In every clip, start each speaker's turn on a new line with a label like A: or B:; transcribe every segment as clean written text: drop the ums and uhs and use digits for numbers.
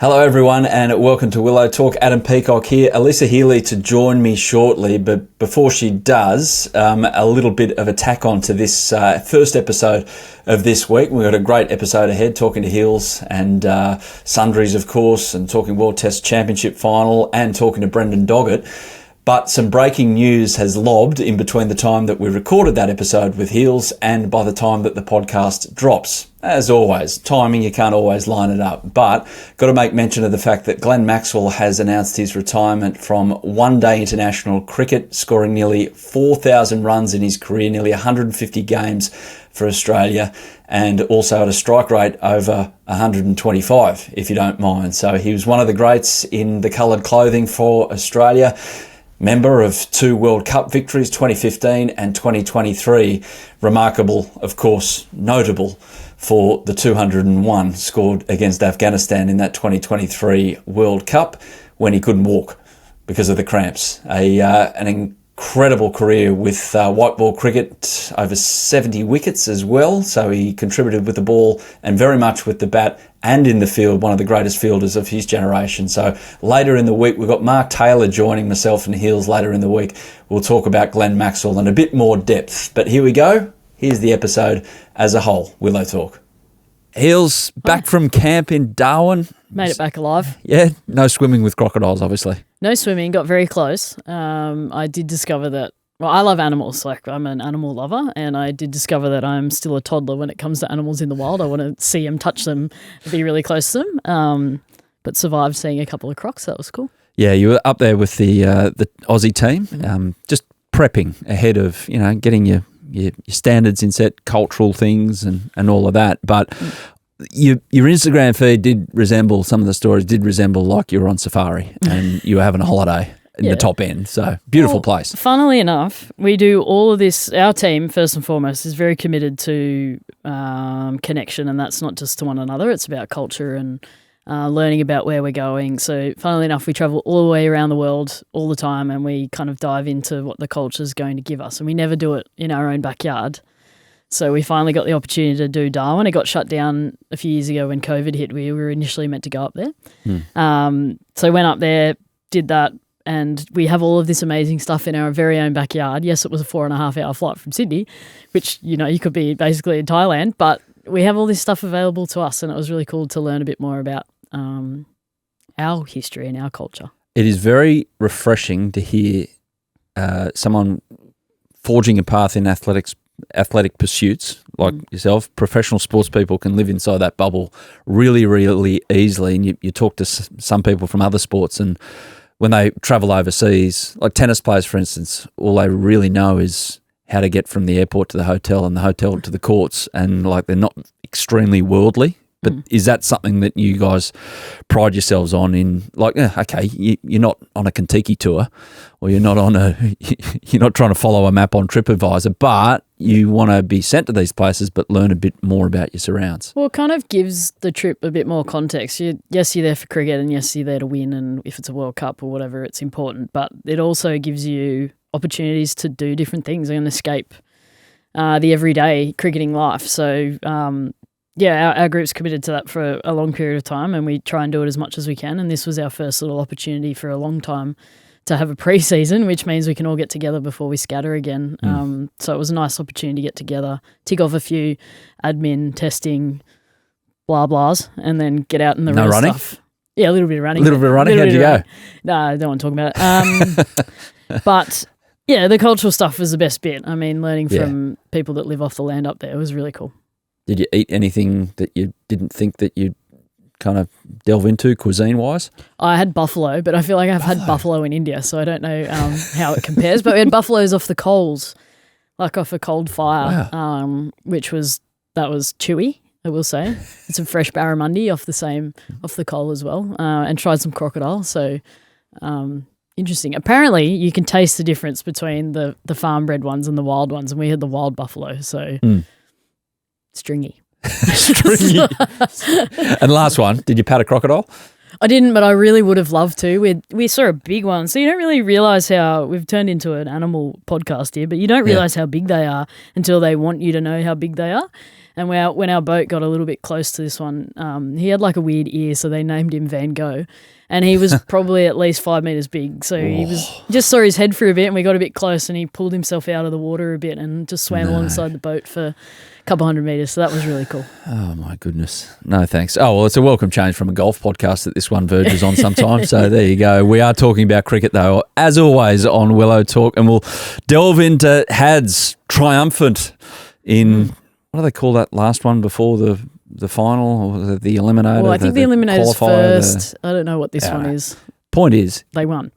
A: Hello everyone and welcome to Willow Talk. Adam Peacock here. Alyssa Healy to join me shortly, but before she does, a little bit of a tack on to this first episode of this week. We've got a great episode ahead, talking to Heels and Sundries, of course, and talking World Test Championship final and talking to Brendan Doggett. But some breaking news has lobbed in between the time that we recorded that episode with Heels and by the time that the podcast drops. As always, timing, you can't always line it up. But got to make mention of the fact that Glenn Maxwell has announced his retirement from one-day international cricket, scoring nearly 4,000 runs in his career, nearly 150 games for Australia, and also at a strike rate over 125, if you don't mind. So he was one of the greats in the coloured clothing for Australia. Member of 2 World Cup victories, 2015 and 2023. Remarkable, of course, notable for the 201 scored against Afghanistan in that 2023 World Cup when he couldn't walk because of the cramps. An incredible career with white ball cricket, over 70 wickets as well. So he contributed with the ball and very much with the bat and in the field, one of the greatest fielders of his generation. So later in the week, we've got Mark Taylor joining myself and Heels later in the week. We'll talk about Glenn Maxwell in a bit more depth. But here we go. Here's the episode as a whole. Willow Talk. Heels, back from camp in Darwin.
B: Made it back alive.
A: Yeah, no swimming with crocodiles, obviously.
B: No swimming, got very close. I did discover that, well, I love animals. Like, I'm an animal lover, and I did discover that I'm still a toddler when it comes to animals in the wild. I want to see them, touch them, be really close to them, but survived seeing a couple of crocs. That was cool. Yeah, you were up there with the Aussie team, just prepping ahead of, getting your standards in set, cultural things and all of that. But your Instagram feed did resemble, some of the stories did resemble like you were on safari and you were having a holiday in the top end. So beautiful place. Funnily enough, we do all of this. Our team, first and foremost, is very committed to connection, and that's not just to one another. It's about culture and learning about where we're going. So funnily enough, we travel all the way around the world all the time, and we kind of dive into what the culture is going to give us. And we never do it in our own backyard. So we finally got the opportunity to do Darwin. It got shut down a few years ago when COVID hit. We were initially meant to go up there. So went up there, did that, and we have all of this amazing stuff in our very own backyard. Yes, it was a 4.5-hour flight from Sydney, which, you could be basically in Thailand, but we have all this stuff available to us, and it was really cool to learn a bit more about our history and our culture.
A: It is very refreshing to hear someone forging a path in athletic pursuits like yourself. Professional sports people can live inside that bubble really, really easily, and you talk to some people from other sports, and when they travel overseas, like tennis players, for instance, all they really know is how to get from the airport to the hotel and the hotel to the courts, and like they're not extremely worldly. But is that something that you guys pride yourselves on in, like, okay, you're not on a Kentucky tour, or you're not trying to follow a map on TripAdvisor, but you want to be sent to these places but learn a bit more about your surrounds?
B: Well, it kind of gives the trip a bit more context. Yes, you're there for cricket, and yes, you're there to win, and if it's a World Cup or whatever, it's important, but it also gives you opportunities to do different things and escape the everyday cricketing life. So, our group's committed to that for a long period of time, and we try and do it as much as we can. And this was our first little opportunity for a long time to have a pre-season, which means we can all get together before we scatter again. So it was a nice opportunity to get together, tick off a few admin, testing, blah blahs, and then get out in the real
A: running
B: stuff. Yeah, a little bit of running.
A: A little bit of running? How'd you go?
B: No, I don't want to talk about it. But yeah, the cultural stuff was the best bit. I mean, learning from people that live off the land up there was really cool.
A: Did you eat anything that you didn't think that you'd kind of delve into cuisine-wise?
B: I had buffalo, but I feel like I've had buffalo in India, so I don't know how it compares. But we had buffaloes off the coals, like off a cold fire, that was chewy, I will say. It's some fresh barramundi off the coal as well, and tried some crocodile. So interesting. Apparently, you can taste the difference between the farm-bred ones and the wild ones, and we had the wild buffalo, so stringy.
A: Stringy. And last one, did you pat a crocodile?
B: I didn't, but I really would have loved to. We saw a big one, so you don't really realise how we've turned into an animal podcast here, but you don't realise how big they are until they want you to know how big they are. And when our boat got a little bit close to this one, he had like a weird ear, so they named him Van Gogh. And he was probably at least 5 meters big. So he just saw his head for a bit, and we got a bit close, and he pulled himself out of the water a bit and just swam alongside the boat for a couple hundred meters. So that was really cool.
A: Oh, my goodness. No, thanks. Oh, well, it's a welcome change from a golf podcast that this one verges on sometimes. So there you go. We are talking about cricket, though, as always, on Willow Talk, and we'll delve into Hadds triumphant in, what do they call that last one before the final or the eliminator?
B: Well, I think the eliminator's first. I don't know what this one is.
A: Point is,
B: they won.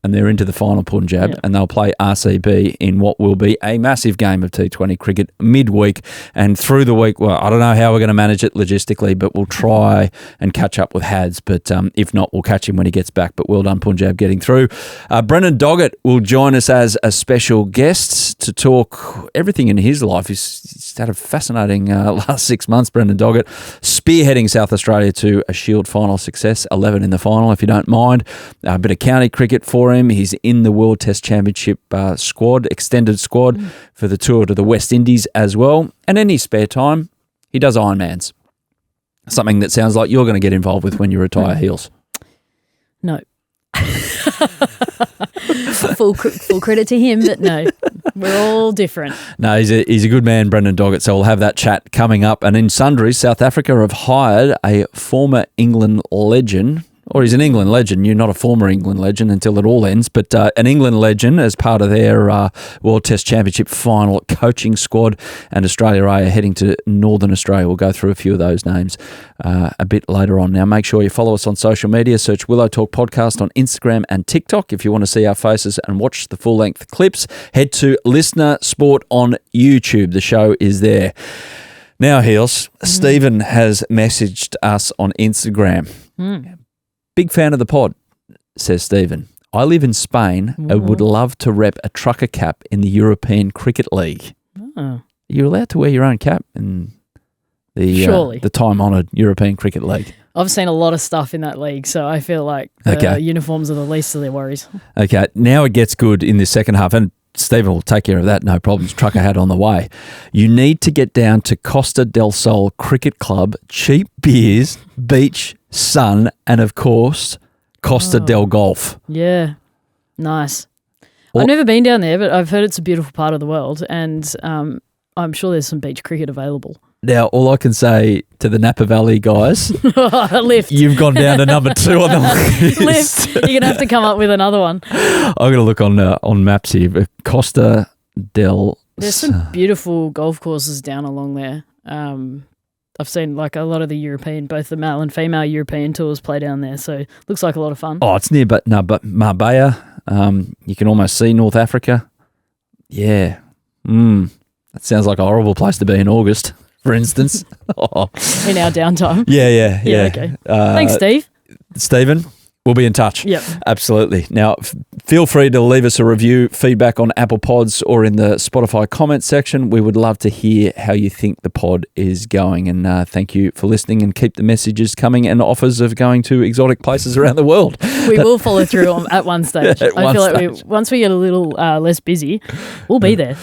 A: And they're into the final Punjab, and they'll play RCB in what will be a massive game of T20 cricket midweek and through the week. Well, I don't know how we're going to manage it logistically, but we'll try and catch up with Hadds. But if not, we'll catch him when he gets back. But well done, Punjab, getting through. Brendan Doggett will join us as a special guest to talk everything in his life. He's had a fascinating last 6 months, Brendan Doggett, spearheading South Australia to a Shield final success, 11 in the final, if you don't mind. A bit of county cricket for him. He's in the World Test Championship squad, extended squad for the tour to the West Indies as well. And in his spare time, he does Ironmans. Something that sounds like you're going to get involved with when you retire, Heels.
B: No. full credit to him, but no, we're all different.
A: No, he's a good man, Brendan Doggett, so we'll have that chat coming up. And in Sundries, South Africa have hired a former England legend, or he's an England legend. You're not a former England legend until it all ends, but an England legend as part of their World Test Championship final coaching squad. And Australia are heading to Northern Australia. We'll go through a few of those names a bit later on. Now, make sure you follow us on social media. Search Willow Talk Podcast on Instagram and TikTok. If you want to see our faces and watch the full-length clips, head to Listener Sport on YouTube. The show is there. Now, Heels, Stephen has messaged us on Instagram. Big fan of the pod, says Stephen. I live in Spain and would love to rep a trucker cap in the European Cricket League. Oh. You're allowed to wear your own cap in the time-honoured European Cricket League.
B: I've seen a lot of stuff in that league, so I feel like the uniforms are the least of their worries. Okay,
A: now it gets good in the second half, and Stephen will take care of that, no problems. Trucker hat on the way. You need to get down to Costa del Sol Cricket Club, cheap beers, beach, sun, and of course, Costa del Golf.
B: Yeah, nice. I've never been down there, but I've heard it's a beautiful part of the world, and I'm sure there's some beach cricket available.
A: Now, all I can say to the Napa Valley guys,
B: lift.
A: You've gone down to number 2 on the list.
B: Lift. You're going to have to come up with another one.
A: I'm going to look on maps here. Costa del...
B: There's some beautiful golf courses down along there. I've seen like a lot of the European, both the male and female European tours play down there, so looks like a lot of fun.
A: Oh, it's near, but Marbella. You can almost see North Africa. Yeah. That sounds like a horrible place to be in August, for instance.
B: In our downtime.
A: Yeah.
B: Okay. Thanks, Steve.
A: Stephen, we'll be in touch.
B: Yep.
A: Absolutely. Now, feel free to leave us a review, feedback on Apple Pods or in the Spotify comment section. We would love to hear how you think the pod is going. And thank you for listening, and keep the messages coming and offers of going to exotic places around the world.
B: We will follow through at one stage. I feel like once we get a little less busy, we'll be there.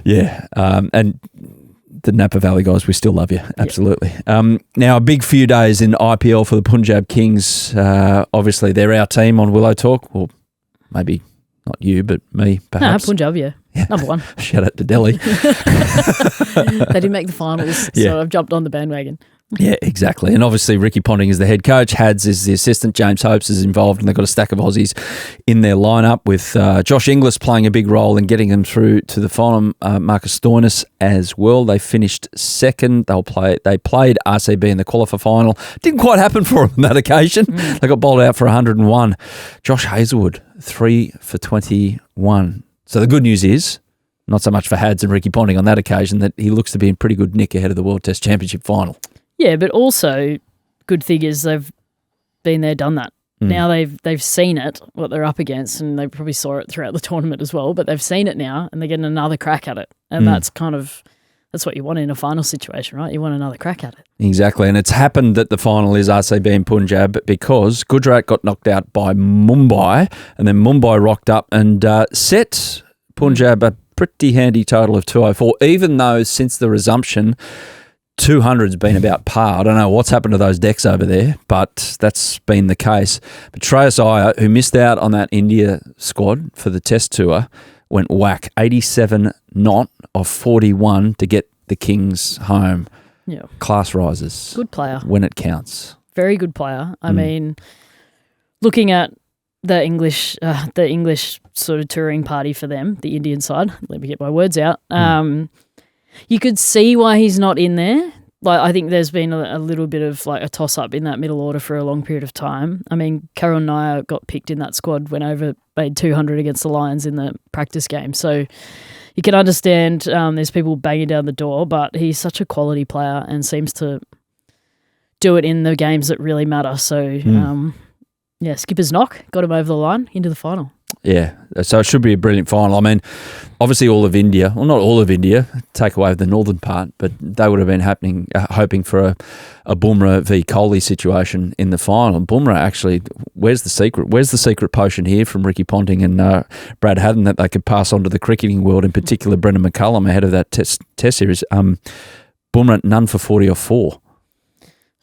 B: Yeah. And the Napa Valley guys, we still love you. Absolutely. Yep. Now, a big few days in IPL for the Punjab Kings. Obviously, they're our team on Willow Talk. Well, maybe not you, but me, perhaps. No, Punjab, yeah. Number 1.
A: Shout out to Delhi.
B: They didn't make the finals, so I've jumped on the bandwagon.
A: Yeah, exactly. And obviously Ricky Ponting is the head coach. Hadds is the assistant. James Hopes is involved, and they've got a stack of Aussies in their lineup with Josh Inglis playing a big role in getting them through to the final. Marcus Stoinis as well. They finished second. They played RCB in the qualifier final. Didn't quite happen for them on that occasion. They got bowled out for 101. Josh Hazlewood, 3 for 21. So the good news is, not so much for Hadds and Ricky Ponting on that occasion, that he looks to be in pretty good nick ahead of the World Test Championship final.
B: Yeah, but also good thing is they've been there, done that. Now they've seen it, what they're up against, and they probably saw it throughout the tournament as well, but they've seen it now and they're getting another crack at it. And that's what you want in a final situation, right? You want another crack at it.
A: Exactly. And it's happened that the final is RCB and Punjab because Gujarat got knocked out by Mumbai, and then Mumbai rocked up and set Punjab pretty handy total of 204, even though since the resumption, 200's been about par. I don't know what's happened to those decks over there, but that's been the case. But Shreyas Iyer, who missed out on that India squad for the Test tour, went whack 87 not of 41 to get the Kings home.
B: Yeah.
A: Class rises.
B: Good player.
A: When it counts.
B: Very good player. I mean, looking at the English sort of touring party for them, the Indian side, let me get my words out, you could see why he's not in there. Like, I think there's been a little bit of like a toss-up in that middle order for a long period of time. I mean, Karun Nair got picked in that squad, went over, made 200 against the Lions in the practice game. So you can understand there's people banging down the door, but he's such a quality player and seems to do it in the games that really matter. So, skipper's knock, got him over the line into the final.
A: Yeah, so it should be a brilliant final. I mean, obviously all of India, well, not all of India, take away the northern part, but they would have been hoping for a Bumrah v. Kohli situation in the final. Bumrah actually, where's the secret? Where's the secret potion here from Ricky Ponting and Brad Haddon that they could pass on to the cricketing world, in particular Brendon McCullum ahead of that test series? Bumrah, none for 40 or 4.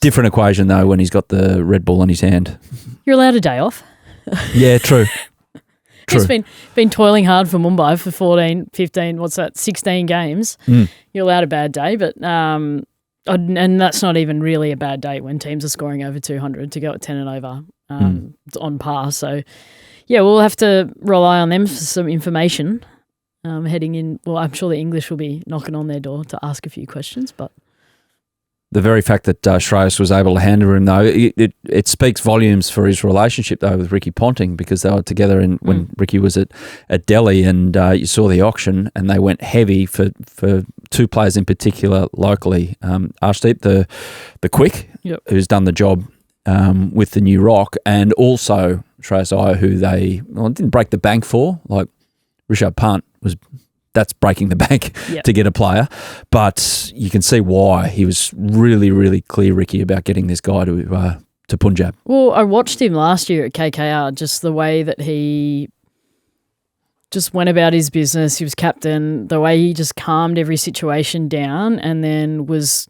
A: Different equation, though, when he's got the Red Bull in his hand.
B: You're allowed a day off.
A: Yeah, true.
B: He's been toiling hard for Mumbai for 14, 15, 16 games. You're allowed a bad day, but and that's not even really a bad day when teams are scoring over 200 to go at 10 and over on par. So, yeah, we'll have to rely on them for some information heading in. Well, I'm sure the English will be knocking on their door to ask a few questions, but
A: the very fact that Shreyas was able to handle him, though, it speaks volumes for his relationship, though, with Ricky Ponting, because they were together when Ricky was at Delhi, and you saw the auction, and they went heavy for two players in particular locally. Arshdeep, the quick, who's done the job with the new rock, and also Shreyas Iyer, who they didn't break the bank for, like Rishabh Pant was. That's breaking the bank to get a player. But you can see why he was really, really clear, Ricky, about getting this guy to Punjab.
B: Well, I watched him last year at KKR, just the way that he just went about his business. He was captain, the way he just calmed every situation down, and then was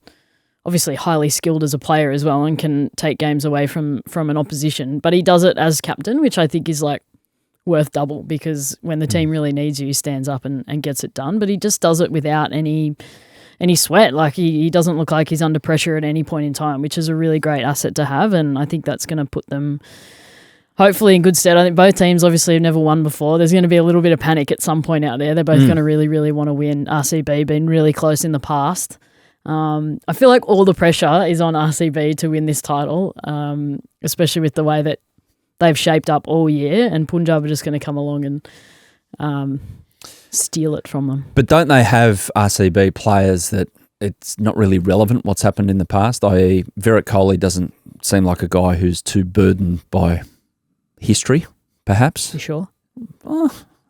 B: obviously highly skilled as a player as well and can take games away from an opposition. But he does it as captain, which I think is like worth double, because when the team really needs you, he stands up and gets it done. But he just does it without any sweat. Like he doesn't look like he's under pressure at any point in time, which is a really great asset to have. And I think that's going to put them hopefully in good stead. I think both teams obviously have never won before. There's going to be a little bit of panic at some point out there. They're both going to really, really want to win. RCB been really close in the past. I feel like all the pressure is on RCB to win this title, especially with the way that they've shaped up all year, and Punjab are just going to come along and steal it from them.
A: But don't they have RCB players that it's not really relevant what's happened in the past, i.e. Virat Kohli doesn't seem like a guy who's too burdened by history, perhaps?
B: You sure?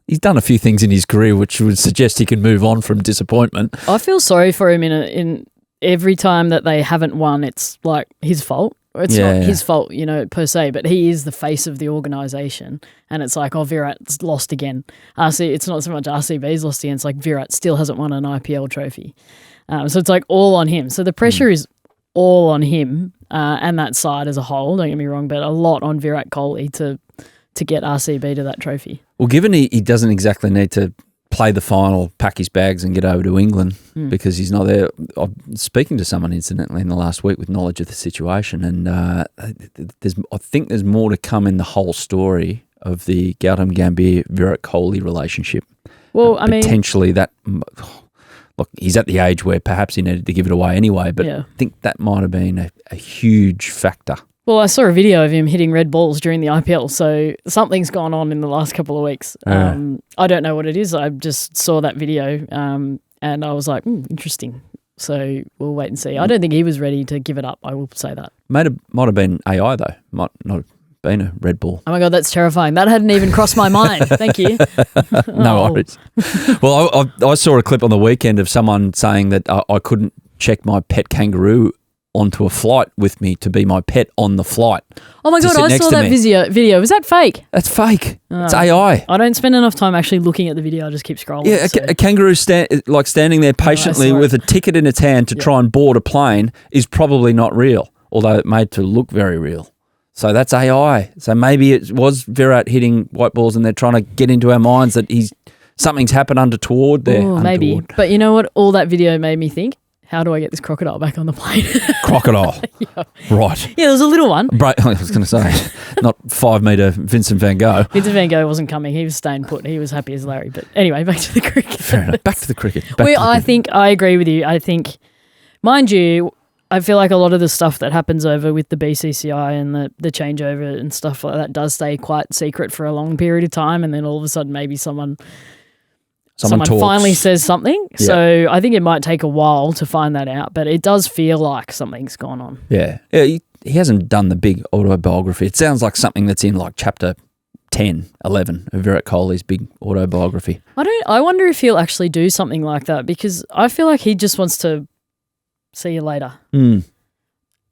A: He's done a few things in his career which would suggest he can move on from disappointment.
B: I feel sorry for him in every time that they haven't won, it's like his fault. It's not his fault, per se, but he is the face of the organisation. And it's like, Virat's lost again. It's not so much RCB's lost again. It's like Virat still hasn't won an IPL trophy. So it's like all on him. So the pressure is all on him and that side as a whole, don't get me wrong, but a lot on Virat Kohli to get RCB to that trophy.
A: Well, given he doesn't exactly need to play the final, pack his bags and get over to England because he's not there. I'm speaking to someone incidentally in the last week with knowledge of the situation, and I think there's more to come in the whole story of the Gautam Gambhir-Virat Kohli relationship.
B: Well,
A: potentially that. Look, he's at the age where perhaps he needed to give it away anyway, but I think that might have been a huge factor.
B: Well, I saw a video of him hitting red balls during the IPL, so something's gone on in the last couple of weeks. I don't know what it is. I just saw that video and I was like, interesting. So we'll wait and see. I don't think he was ready to give it up, I will say that.
A: Might have been AI, though. Might not have been a red ball.
B: Oh, my God, that's terrifying. That hadn't even crossed my mind. Thank you.
A: No worries. Well, I saw a clip on the weekend of someone saying that I couldn't check my pet kangaroo onto a flight with me to be my pet on the flight.
B: Oh my God, I saw that video. Was that fake?
A: That's fake. It's AI.
B: I don't spend enough time actually looking at the video. I just keep scrolling.
A: Yeah, a kangaroo standing there patiently with a ticket in its hand to try and board a plane is probably not real, although it's made to look very real. So that's AI. So maybe it was Virat hitting white balls and they're trying to get into our minds that something's happened untoward there.
B: Ooh, maybe. But you know what all that video made me think? How do I get this crocodile back on the plane?
A: Crocodile.
B: Yeah.
A: Right.
B: Yeah, there was a little one.
A: I was going to say, not 5 metre Vincent van Gogh.
B: Vincent van Gogh wasn't coming. He was staying put. He was happy as Larry. But anyway, back to the cricket.
A: Fair enough. Back to the cricket.
B: I think I agree with you. I think, mind you, I feel like a lot of the stuff that happens over with the BCCI and the changeover and stuff like that does stay quite secret for a long period of time, and then all of a sudden maybe someone finally says something. Yeah. So I think it might take a while to find that out, but it does feel like something's gone on.
A: Yeah. He hasn't done the big autobiography. It sounds like something that's in like chapter 10, 11 of Virat Kohli's big autobiography.
B: I wonder if he'll actually do something like that, because I feel like he just wants to see you later.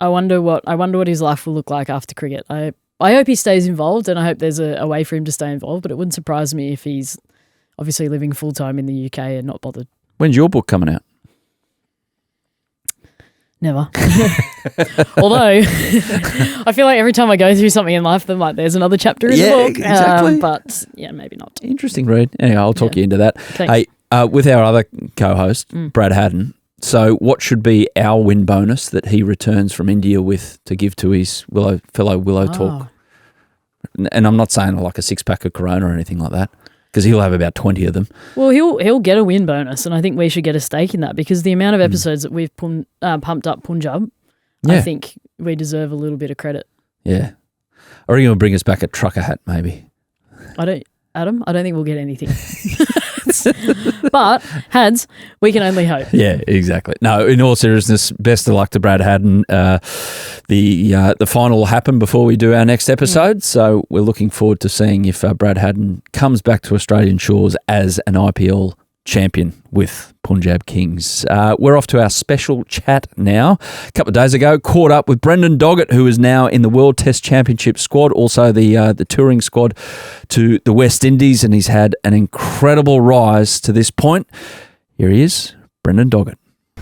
B: I wonder what his life will look like after cricket. I hope he stays involved, and I hope there's a way for him to stay involved, but it wouldn't surprise me if he's obviously living full-time in the UK and not bothered. When's
A: your book coming out?
B: Never. Although, I feel like every time I go through something in life, there's another chapter in the book.
A: Exactly.
B: But yeah, maybe not.
A: Interesting read. Anyway, I'll talk you into that.
B: Thanks.
A: Hey, with our other co-host, Brad Haddon, so what should be our win bonus that he returns from India with to give to his fellow Willow Talk? And I'm not saying like a 6-pack of Corona or anything like that, because he'll have about 20 of them.
B: Well, he'll get a win bonus, and I think we should get a stake in that, because the amount of episodes that we've pumped up Punjab, I think we deserve a little bit of credit.
A: Yeah. Or are you going to bring us back a trucker hat, maybe?
B: I don't think we'll get anything. But, Hadds, we can only hope.
A: Yeah, exactly. No, in all seriousness, best of luck to Brad Haddon. The final will happen before we do our next episode, so we're looking forward to seeing if Brad Haddon comes back to Australian shores as an IPL champion with Punjab Kings. We're off to our special chat now. A couple of days ago, caught up with Brendan Doggett, who is now in the World Test Championship squad, also the touring squad to the West Indies, and he's had an incredible rise to this point. Here he is, Brendan Doggett.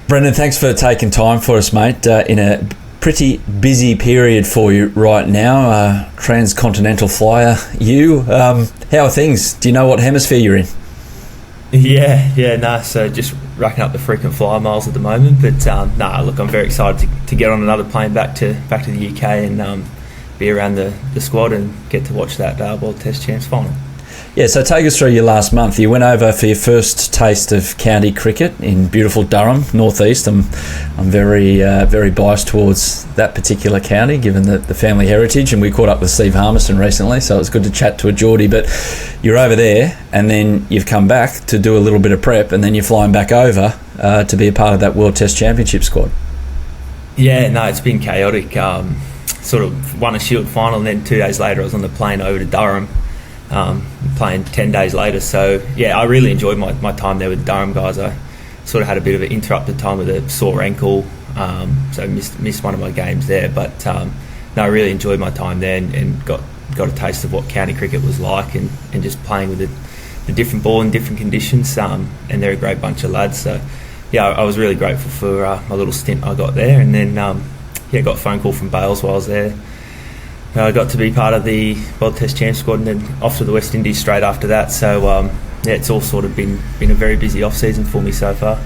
A: Brendan, thanks for taking time for us, mate, in a pretty busy period for you right now. Transcontinental flyer, you. How are things? Do you know what hemisphere you're in?
C: So just racking up the frequent flyer miles at the moment, but look, I'm very excited to get on another plane back to the UK and be around the squad and get to watch that World Test Champs final. Yeah, so take us through your last month. You went over for your first taste of county cricket in beautiful Durham, northeast. I'm very very biased towards that particular county, given the family heritage, and we caught up with Steve Harmison recently, so it was good to chat to a Geordie. But you're over there, and then you've come back to do a little bit of prep, and then you're flying back over to be a part of that World Test Championship squad. Yeah, no, it's been chaotic. Sort of won a Shield final, and then 2 days later I was on the plane over to Durham, playing 10 days later. So yeah, I really enjoyed my time there with the Durham guys. I sort of had a bit of an interrupted time with a sore ankle, so missed one of my games there, but I really enjoyed my time there and got a taste of what county cricket was like, and just playing with the different ball in different conditions, and they're a great bunch of lads. So yeah, I was really grateful for my little stint I got there, and then got a phone call from Bales while I was there. I got to be part of the World Test Champs squad, and then off to the West Indies straight after that. So it's all sort of been a very busy off season for me so far.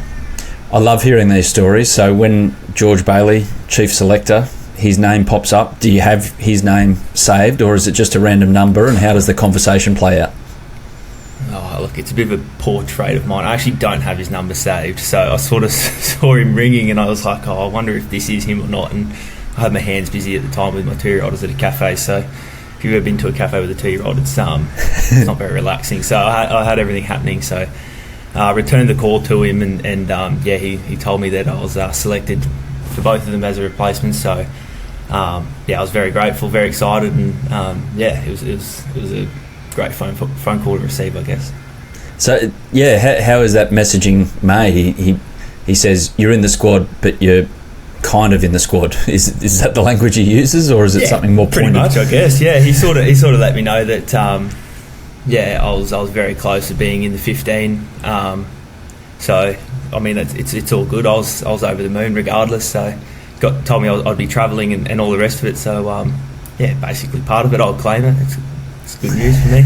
C: I love hearing these stories. So when George Bailey, chief selector, his name pops up, do you have his name saved, or is it just a random number, and how does the conversation play out? Oh, look, it's a bit of a poor trait of mine. I actually don't have his number saved, so I sort of saw him ringing and I was like, I wonder if this is him or not. And I had my hands busy at the time with my 2-year-old. I was at a cafe, so if you've ever been to a cafe with a 2-year-old, it's not very relaxing. So I had everything happening. So I returned the call to him, and he told me that I was selected for both of them as a replacement. So I was very grateful, very excited, and it was a great phone call to receive, I guess. So how is that messaging made? He says you're in the squad, but you're
A: kind of in the squad. Is that the language he uses, or is it something more pointed?
C: Pretty much, I guess. Yeah, he sort of let me know that. I was very close to being in the 15. So I mean, it's all good. I was over the moon regardless. So told me I'd be travelling and all the rest of it. So basically part of it. I'll claim it. It's good news for me.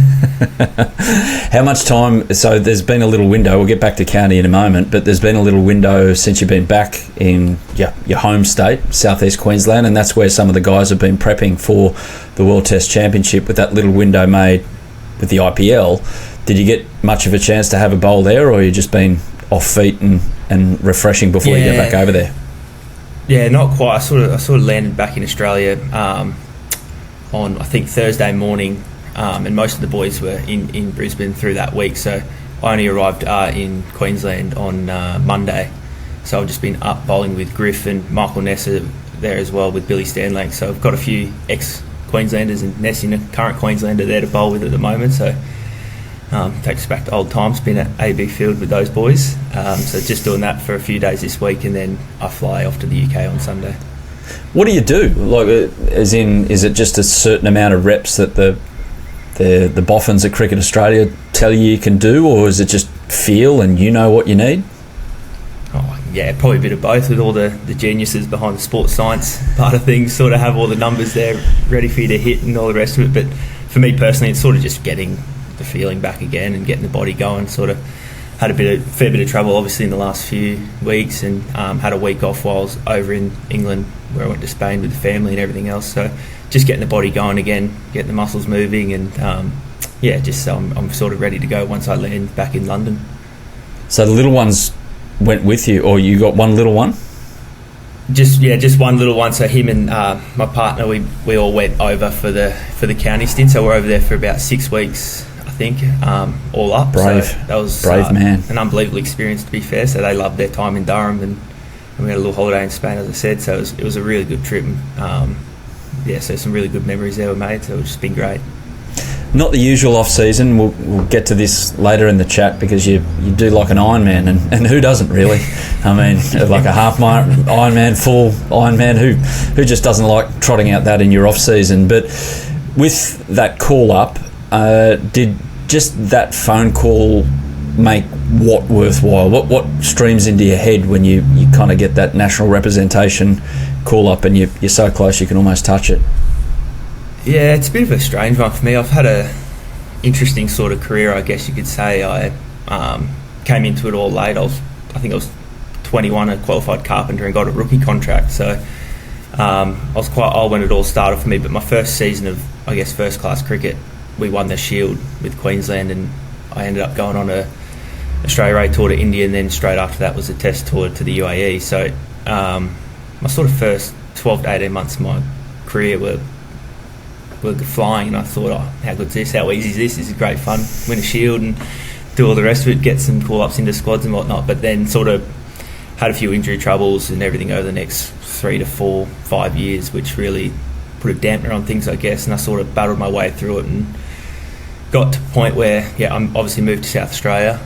A: How much time? So there's been a little window. We'll get back to county in a moment, but there's been a little window since you've been back in your home state, southeast Queensland, and that's where some of the guys have been prepping for the World Test Championship. With that little window made with the IPL, did you get much of a chance to have a bowl there, or you just been off feet and refreshing before you get back over there?
C: Yeah, not quite. I sort of landed back in Australia on I think Thursday morning. And most of the boys were in Brisbane through that week, so I only arrived in Queensland on Monday. So I've just been up bowling with Griff and Michael Nessa there as well with Billy Stanlake. So I've got a few ex-Queenslanders and Nessa, a current Queenslander, there to bowl with at the moment. So takes us back to old times, been at AB Field with those boys. So just doing that for a few days this week, and then I fly off to the UK on Sunday.
A: What do you do? Like, as in, is it just a certain amount of reps that the boffins at Cricket Australia tell you can do, or is it just feel and you know what you need?
C: Oh, yeah, probably a bit of both, with all the geniuses behind the sports science part of things, sort of have all the numbers there ready for you to hit and all the rest of it. But for me personally, it's sort of just getting the feeling back again and getting the body going. Sort of had a fair bit of trouble obviously in the last few weeks, and had a week off while I was over in England, where I went to Spain with the family and everything else. So just getting the body going again, getting the muscles moving, and just so I'm sort of ready to go once I land back in London. So
A: the little ones went with you, or you got one little one?
C: Just one little one. So him and my partner, we all went over for the county stint. So we're over there for about 6 weeks, I think, all up.
A: Brave.
C: So that was
A: brave man.
C: An unbelievable experience, to be fair. So they loved their time in Durham, and we had a little holiday in Spain, as I said. So it was a really good trip. So some really good memories there were made. So it's just been great.
A: Not the usual off season. We'll get to this later in the chat, because you do like an Ironman, and who doesn't really? I mean, like a half Ironman, full Ironman. Who just doesn't like trotting out that in your off season? But with that call up, did just that phone call make what worthwhile? What streams into your head when you kind of get that national representation call up and you're so close you can almost touch it?
C: Yeah, it's a bit of a strange one for me. I've had a interesting sort of career, I guess you could say. I came into it all late. I think I was 21, a qualified carpenter, and got a rookie contract. So I was quite old when it all started for me. But my first season of, I guess, first class cricket, we won the Shield with Queensland, and I ended up going on a Australia A tour to India, and then straight after that was a test tour to the UAE. So my sort of first 12 to 18 months of my career were flying, and I thought, how good is this? How easy is this? This is great fun. Win a Shield and do all the rest of it, get some call-ups into squads and whatnot. But then sort of had a few injury troubles and everything over the next 3 to 4, 5 years, which really put a dampener on things, I guess. And I sort of battled my way through it and got to a point where, I'm obviously moved to South Australia,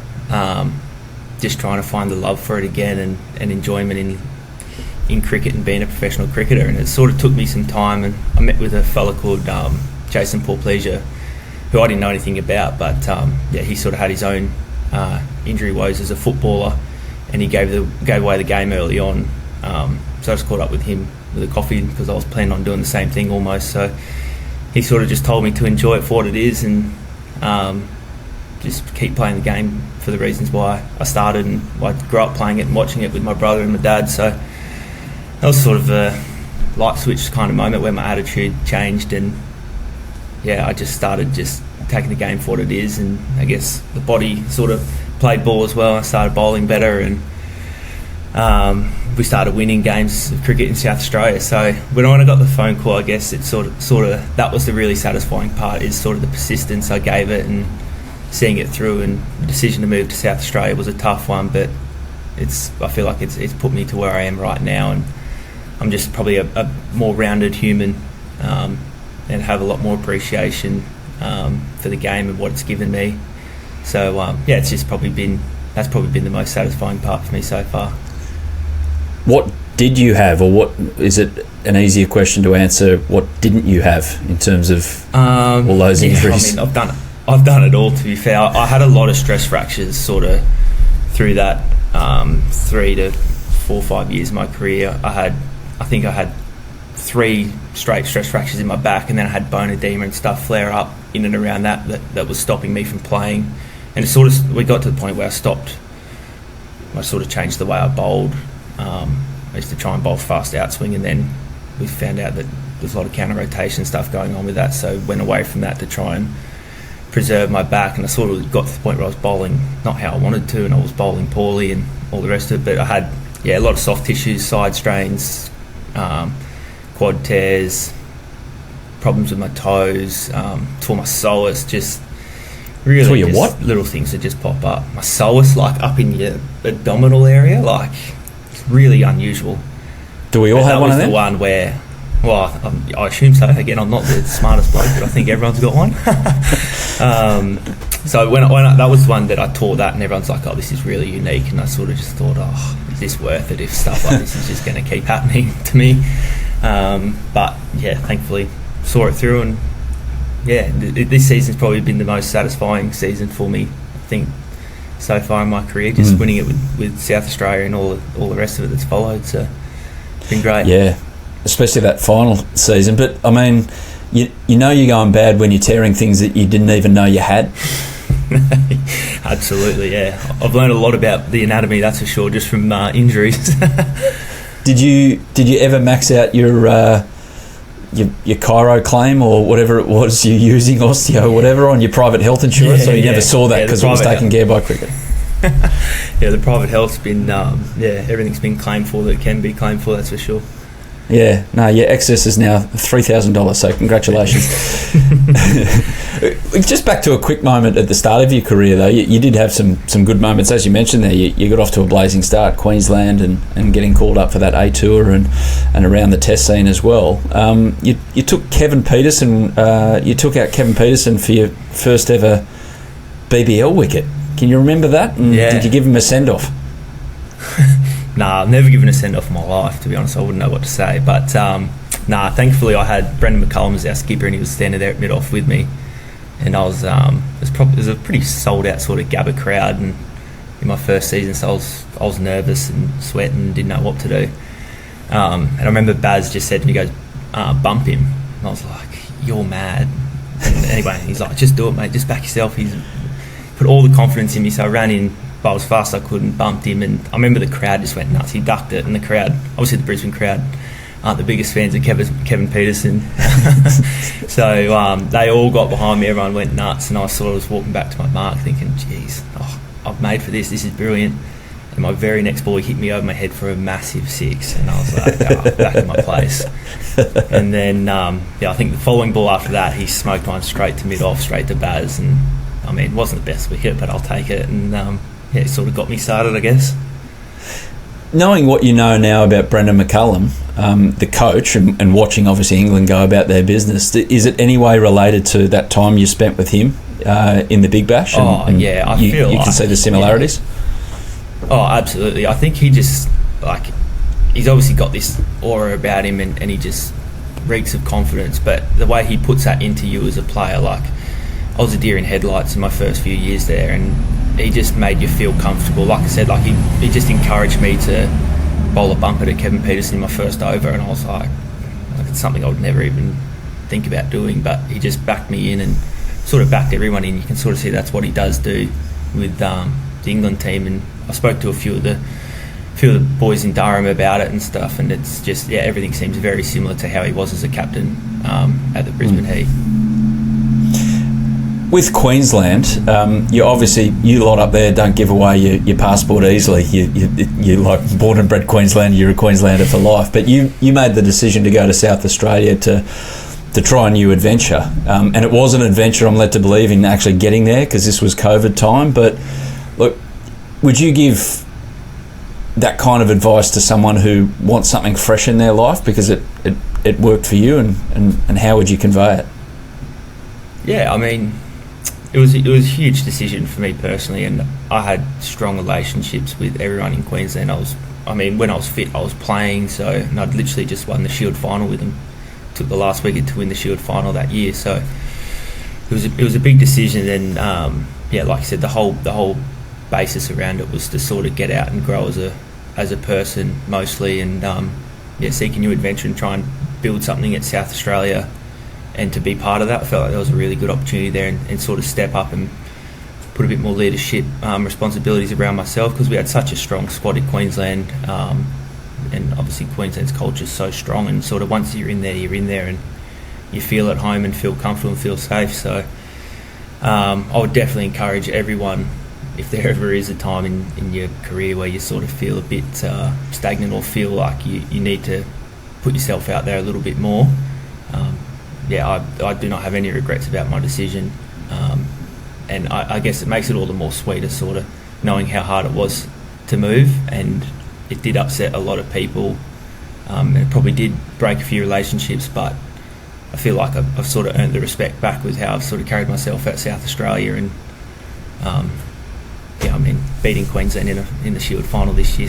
C: just trying to find the love for it again and enjoyment in cricket and being a professional cricketer. And it sort of took me some time, and I met with a fella called Jason Paul-Pleasure, who I didn't know anything about, but he sort of had his own injury woes as a footballer, and he gave away the game early on. So I just caught up with him with a coffee, because I was planning on doing the same thing almost. So he sort of just told me to enjoy it for what it is, and just keep playing the game for the reasons why I started, and I grew up playing it and watching it with my brother and my dad. So that was sort of a light switch kind of moment where my attitude changed, and I just started just taking the game for what it is. And I guess the body sort of played ball as well. I started bowling better, and we started winning games of cricket in South Australia. So when I got the phone call, I guess it sort of that was the really satisfying part, is sort of the persistence I gave it and seeing it through. And the decision to move to South Australia was a tough one, but I feel like it's put me to where I am right now, and I'm just probably a more rounded human, and have a lot more appreciation for the game and what it's given me. So it's just that's probably been the most satisfying part for me so far.
A: What did you have, or what is it an easier question to answer? What didn't you have in terms of all those injuries?
C: I mean, I've done it all, to be fair. I had a lot of stress fractures sort of through that 3 to 4 or 5 years of my career. I think I had 3 straight stress fractures in my back, and then I had bone edema and stuff flare up in and around that was stopping me from playing. And we got to the point where I stopped. I sort of changed the way I bowled. I used to try and bowl fast outswing, and then we found out that there's a lot of counter rotation stuff going on with that, so went away from that to try and preserve my back. And I sort of got to the point where I was bowling not how I wanted to, and I was bowling poorly and all the rest of it. But I had a lot of soft tissues, side strains, quad tears, problems with my toes, tore my psoas, just really just
A: what?
C: Little things that just pop up. My psoas, like up in your abdominal area, like it's really unusual.
A: Do we all have one of them?
C: That was the one where, well, I assume so. Again, I'm not the smartest bloke, but I think everyone's got one. So when that was the one that I tore that, and everyone's like, oh, this is really unique. And I sort of just thought, oh, is this worth it if stuff like this is just going to keep happening to me? But yeah, thankfully saw it through, and this season's probably been the most satisfying season for me, I think, so far in my career. Just winning it with South Australia and all the rest of it that's followed. So it's been great.
A: Yeah, especially that final season. But I mean, you know you're going bad when you're tearing things that you didn't even know you had.
C: Absolutely, yeah. I've learned a lot about the anatomy, that's for sure, just from injuries.
A: Did you ever max out your chiro claim or whatever it was you're using, osteo, whatever, on your private health insurance? Or you never saw that because it was taken care by cricket?
C: Yeah, the private health's been everything's been claimed for that can be claimed for, that's for sure.
A: Yeah, no, your excess is now $3,000, so congratulations. Just back to a quick moment at the start of your career, though. You did have some good moments, as you mentioned there. You got off to a blazing start, Queensland, and getting called up for that A Tour and around the Test scene as well. You took Kevin Pietersen. You took out Kevin Pietersen for your first ever BBL wicket. Can you remember that? And did you give him a send off?
C: Nah, I've never given a send-off in my life, to be honest. I wouldn't know what to say. But, thankfully I had Brendon McCullum as our skipper, and he was standing there at mid-off with me. And I was, it was a pretty sold-out sort of Gabba crowd, and in my first season, so I was nervous and sweating and didn't know what to do. And I remember Baz just said to me, he goes, bump him. And I was like, you're mad. And anyway, he's like, just do it, mate, just back yourself. He's put all the confidence in me, so I ran in, but I was fast as I could and bumped him, and I remember the crowd just went nuts. He ducked it, and the crowd, obviously the Brisbane crowd, aren't the biggest fans of Kevin Pietersen. So they all got behind me, everyone went nuts, and I sort of was walking back to my mark thinking, geez, I've made for this is brilliant. And my very next ball, he hit me over my head for a massive 6, and I was like, back in my place. And then, I think the following ball after that, he smoked one straight to mid-off, straight to Baz, and I mean, it wasn't the best wicket, but I'll take it, and it sort of got me started, I guess.
A: Knowing what you know now about Brendon McCullum, the coach, and watching obviously England go about their business, is it any way related to that time you spent with him in the Big Bash?
C: I feel
A: you can see the similarities.
C: Yeah. Oh, absolutely. I think he just he's obviously got this aura about him, and he just reeks of confidence. But the way he puts that into you as a player, I was a deer in headlights in my first few years there, and he just made you feel comfortable. Like I said, he just encouraged me to bowl a bumper to Kevin Pietersen in my first over, and I was like it's something I would never even think about doing, but he just backed me in and sort of backed everyone in. You can sort of see that's what he does do with the England team, and I spoke to a few of the boys in Durham about it and stuff, and it's just everything seems very similar to how he was as a captain at the Brisbane Heat.
A: With Queensland, you lot up there don't give away your passport easily. You're like born and bred Queensland. You're a Queenslander for life. But you made the decision to go to South Australia to try a new adventure, and it was an adventure, I'm led to believe, in actually getting there, because this was COVID time. But look, would you give that kind of advice to someone who wants something fresh in their life because it worked for you, and how would you convey it?
C: Yeah, I mean, it was a huge decision for me personally, and I had strong relationships with everyone in Queensland. I was I mean, when I was fit, I was playing, and I'd literally just won the Shield final with them. Took the last weekend to win the Shield final that year, so it was a big decision. And like I said, the whole basis around it was to sort of get out and grow as a person mostly, and seek a new adventure and try and build something at South Australia. And to be part of that, I felt like there was a really good opportunity there, and sort of step up and put a bit more leadership responsibilities around myself, because we had such a strong squad in Queensland, and obviously Queensland's culture is so strong, and sort of once you're in there and you feel at home and feel comfortable and feel safe. So I would definitely encourage everyone, if there ever is a time in your career where you sort of feel a bit stagnant or feel like you need to put yourself out there a little bit more, I do not have any regrets about my decision, and I guess it makes it all the more sweeter, sort of knowing how hard it was to move, and it did upset a lot of people, and it probably did break a few relationships, but I feel like I've sort of earned the respect back with how I've sort of carried myself at South Australia, and beating Queensland in the Shield final this year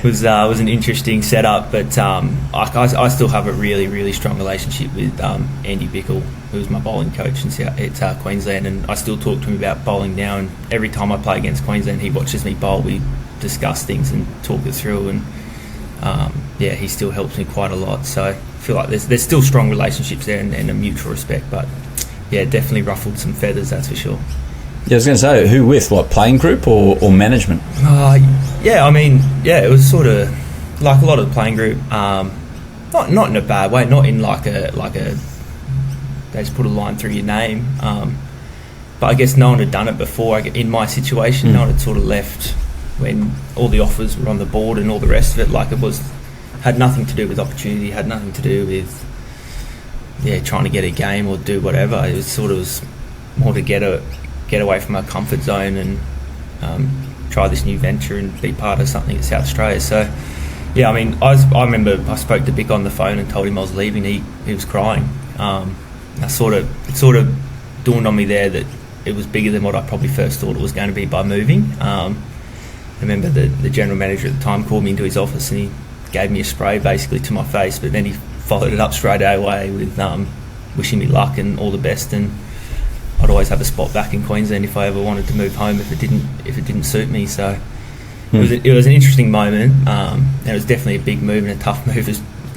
C: was an interesting setup. But I still have a really, really strong relationship with Andy Bickle, who's my bowling coach at Queensland, and I still talk to him about bowling now. And every time I play against Queensland, he watches me bowl. We discuss things and talk it through, and he still helps me quite a lot. So I feel like there's still strong relationships there and a mutual respect. But definitely ruffled some feathers, that's for sure.
A: Yeah, I was going to say, who with? What, playing group or management?
C: It was sort of like a lot of the playing group. Not in a bad way, not in like a they just put a line through your name. But I guess no one had done it before. In my situation, no one had sort of left when all the offers were on the board and all the rest of it. Like, had nothing to do with opportunity, had nothing to do with trying to get a game or do whatever. It was more to get away from our comfort zone and try this new venture and be part of something at South Australia. So I remember I spoke to Bick on the phone and told him I was leaving. He was crying. It sort of dawned on me there that it was bigger than what I probably first thought it was going to be by moving. I remember the general manager at the time called me into his office and he gave me a spray basically to my face, but then he followed it up straight away with wishing me luck and all the best, and I'd always have a spot back in Queensland if I ever wanted to move home if it didn't suit me. So it was an interesting moment. It was definitely a big move and a tough move,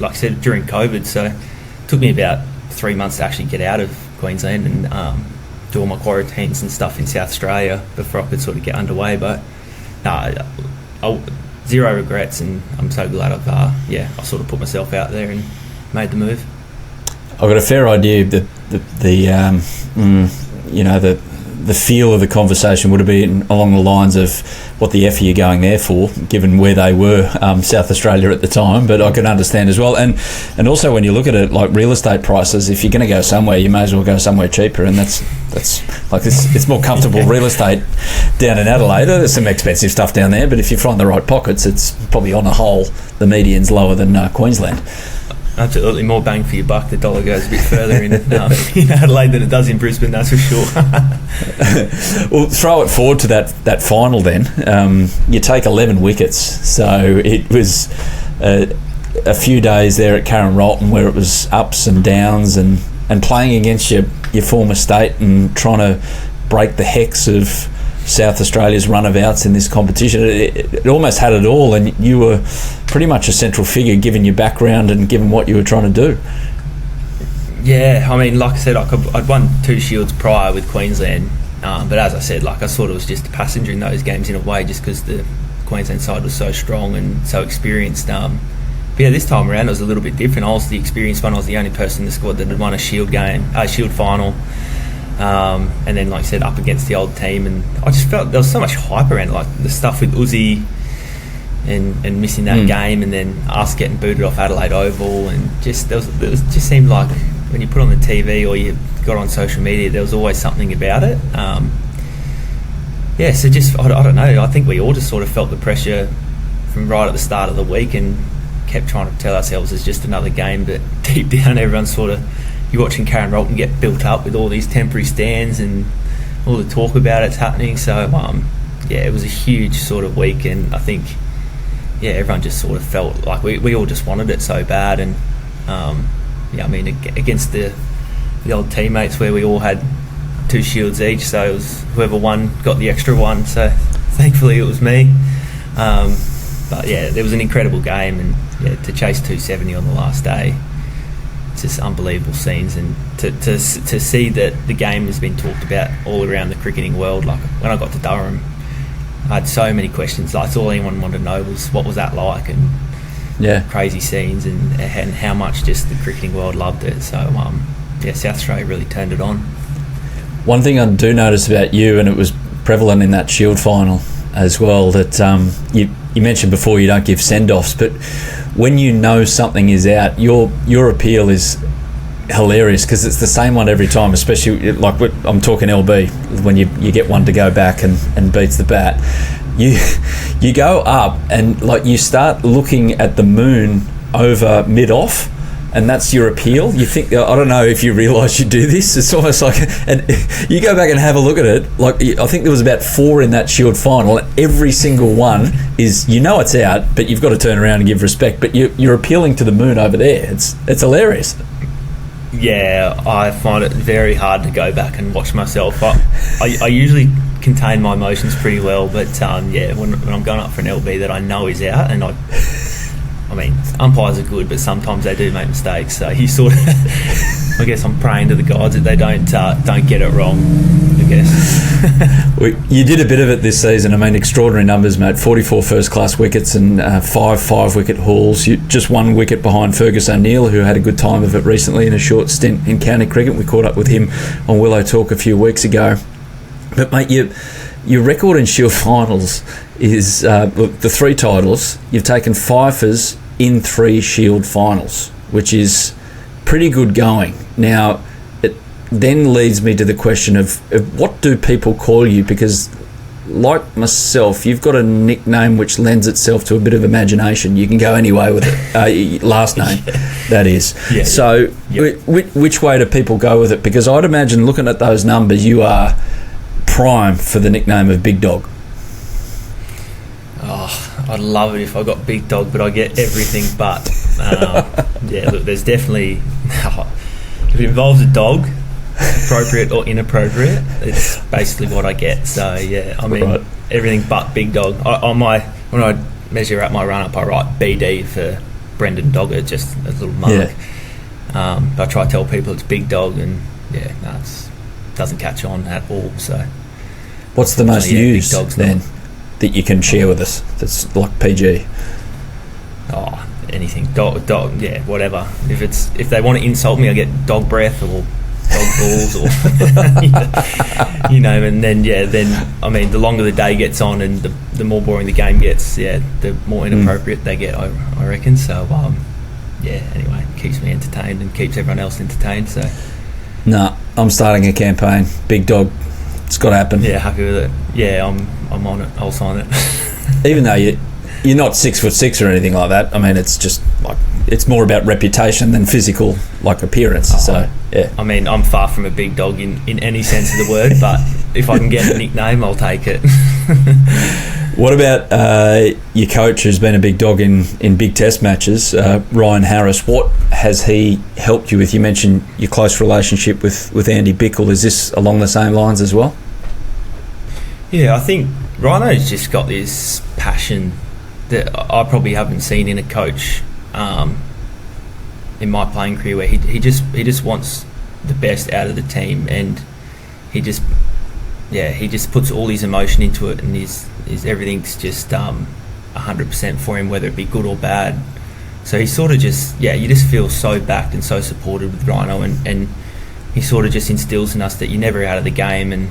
C: like I said, during COVID. So it took me about 3 months to actually get out of Queensland and do all my quarantines and stuff in South Australia before I could sort of get underway. But zero regrets, and I'm so glad I sort of put myself out there and made the move.
A: I've got a fair idea that the feel of the conversation would have been along the lines of what the F are you going there for, given where they were, South Australia at the time. But I can understand as well, and also when you look at it, like real estate prices, if you're going to go somewhere, you may as well go somewhere cheaper, and that's like this. It's more comfortable real estate down in Adelaide. There's some expensive stuff down there, but if you find the right pockets, it's probably on the whole the median's lower than Queensland.
C: Absolutely, more bang for your buck. The dollar goes a bit further in Adelaide than it does in Brisbane, that's for sure.
A: Well, throw it forward to that final then. You take 11 wickets, so it was a few days there at Karen Rolton where it was ups and downs and playing against your former state and trying to break the hex of South Australia's run of outs in this competition. It almost had it all, and you were pretty much a central figure given your background and given what you were trying to do.
C: Yeah, I mean, like I said, I'd won 2 Shields prior with Queensland, but as I said, like I sort of was just a passenger in those games in a way, just because the Queensland side was so strong and so experienced. But this time around it was a little bit different. I was the experienced one. I was the only person in the squad that had won a Shield final. And then, like I said, up against the old team, and I just felt there was so much hype around it, like the stuff with Uzi and missing that game, and then us getting booted off Adelaide Oval, and just just seemed like when you put on the TV or you got on social media, there was always something about it. So just I don't know. I think we all just sort of felt the pressure from right at the start of the week and kept trying to tell ourselves it's just another game, but deep down everyone's sort of, you're watching Karen Rolton get built up with all these temporary stands and all the talk about it's happening. So it was a huge sort of week, and I think everyone just sort of felt like we all just wanted it so bad. And I mean, against the old teammates where we all had 2 shields each, so it was whoever won got the extra one. So thankfully it was me. But yeah, there was an incredible game, and to chase 270 on the last day, it's just unbelievable scenes. And to see that the game has been talked about all around the cricketing world. Like when I got to Durham, I had so many questions. Like, that's all anyone wanted to know was what was that like, and crazy scenes, and how much just the cricketing world loved it. So South Australia really turned it on.
A: One thing I do notice about you, and it was prevalent in that Shield final as well, that you mentioned before you don't give send-offs, but when you know something is out, your appeal is hilarious, because it's the same one every time, especially like I'm talking LB, when you get one to go back and beats the bat. You go up and like you start looking at the moon over mid-off, and that's your appeal. You think, I don't know if you realise you do this. It's almost like, and you go back and have a look at it. Like, I think there was about 4 in that Shield final, and every single one is, it's out, but you've got to turn around and give respect. But you're appealing to the moon over there. It's hilarious.
C: Yeah, I find it very hard to go back and watch myself. I usually contain my emotions pretty well, but when I'm going up for an LB that I know is out, and I mean, umpires are good, but sometimes they do make mistakes. So you sort of, I guess I'm praying to the gods that they don't get it wrong, I guess.
A: You did a bit of it this season. I mean, extraordinary numbers, mate. 44 first-class wickets and 5 wicket hauls. You just 1 wicket behind Fergus O'Neill, who had a good time of it recently in a short stint in county cricket. We caught up with him on Willow Talk a few weeks ago. But, mate, your record in Shield finals is the 3 titles. You've taken fifers in 3 Shield finals, which is pretty good going. Now, it then leads me to the question of what do people call you? Because, like myself, you've got a nickname which lends itself to a bit of imagination. You can go any way with it. Last name, that is. Yeah, so, which way do people go with it? Because I'd imagine, looking at those numbers, you are prime for the nickname of Big Dog.
C: Oh, I'd love it if I got Big Dog, but I get everything but. Look, there's definitely... if it involves a dog, appropriate or inappropriate, it's basically what I get. So, I mean, everything but Big Dog. When I measure out my run-up, I write BD for Brendan Doggett, just a little mark. Yeah. But I try to tell people it's Big Dog, and, it doesn't catch on at all. So,
A: what's the most used, then, that you can share with us that's like PG?
C: Oh, anything. Dog, whatever. If they want to insult me, I get dog breath or dog balls or and then I mean, the longer the day gets on and the more boring the game gets, the more inappropriate they get, I reckon. So anyway, it keeps me entertained and keeps everyone else entertained. So
A: I'm starting a campaign. Big Dog, it's got to happen.
C: Yeah, happy with it. Yeah, I'm on it. I'll sign it.
A: Even though you're not 6'6" or anything like that. I mean, it's just like, it's more about reputation than physical appearance. So
C: I mean, I'm far from a big dog in any sense of the word, but if I can get a nickname, I'll take it.
A: What about your coach, who's been a big dog in big test matches, Ryan Harris? What has he helped you with? You mentioned your close relationship with Andy Bickle. Is this along the same lines as well?
C: Yeah, I think Rhino's just got this passion that I probably haven't seen in a coach in my playing career, where he just wants the best out of the team, and he just puts all his emotion into it, and his everything's just 100% for him, whether it be good or bad. So he sort of just you just feel so backed and so supported with Rhino, and he sort of just instills in us that you're never out of the game, and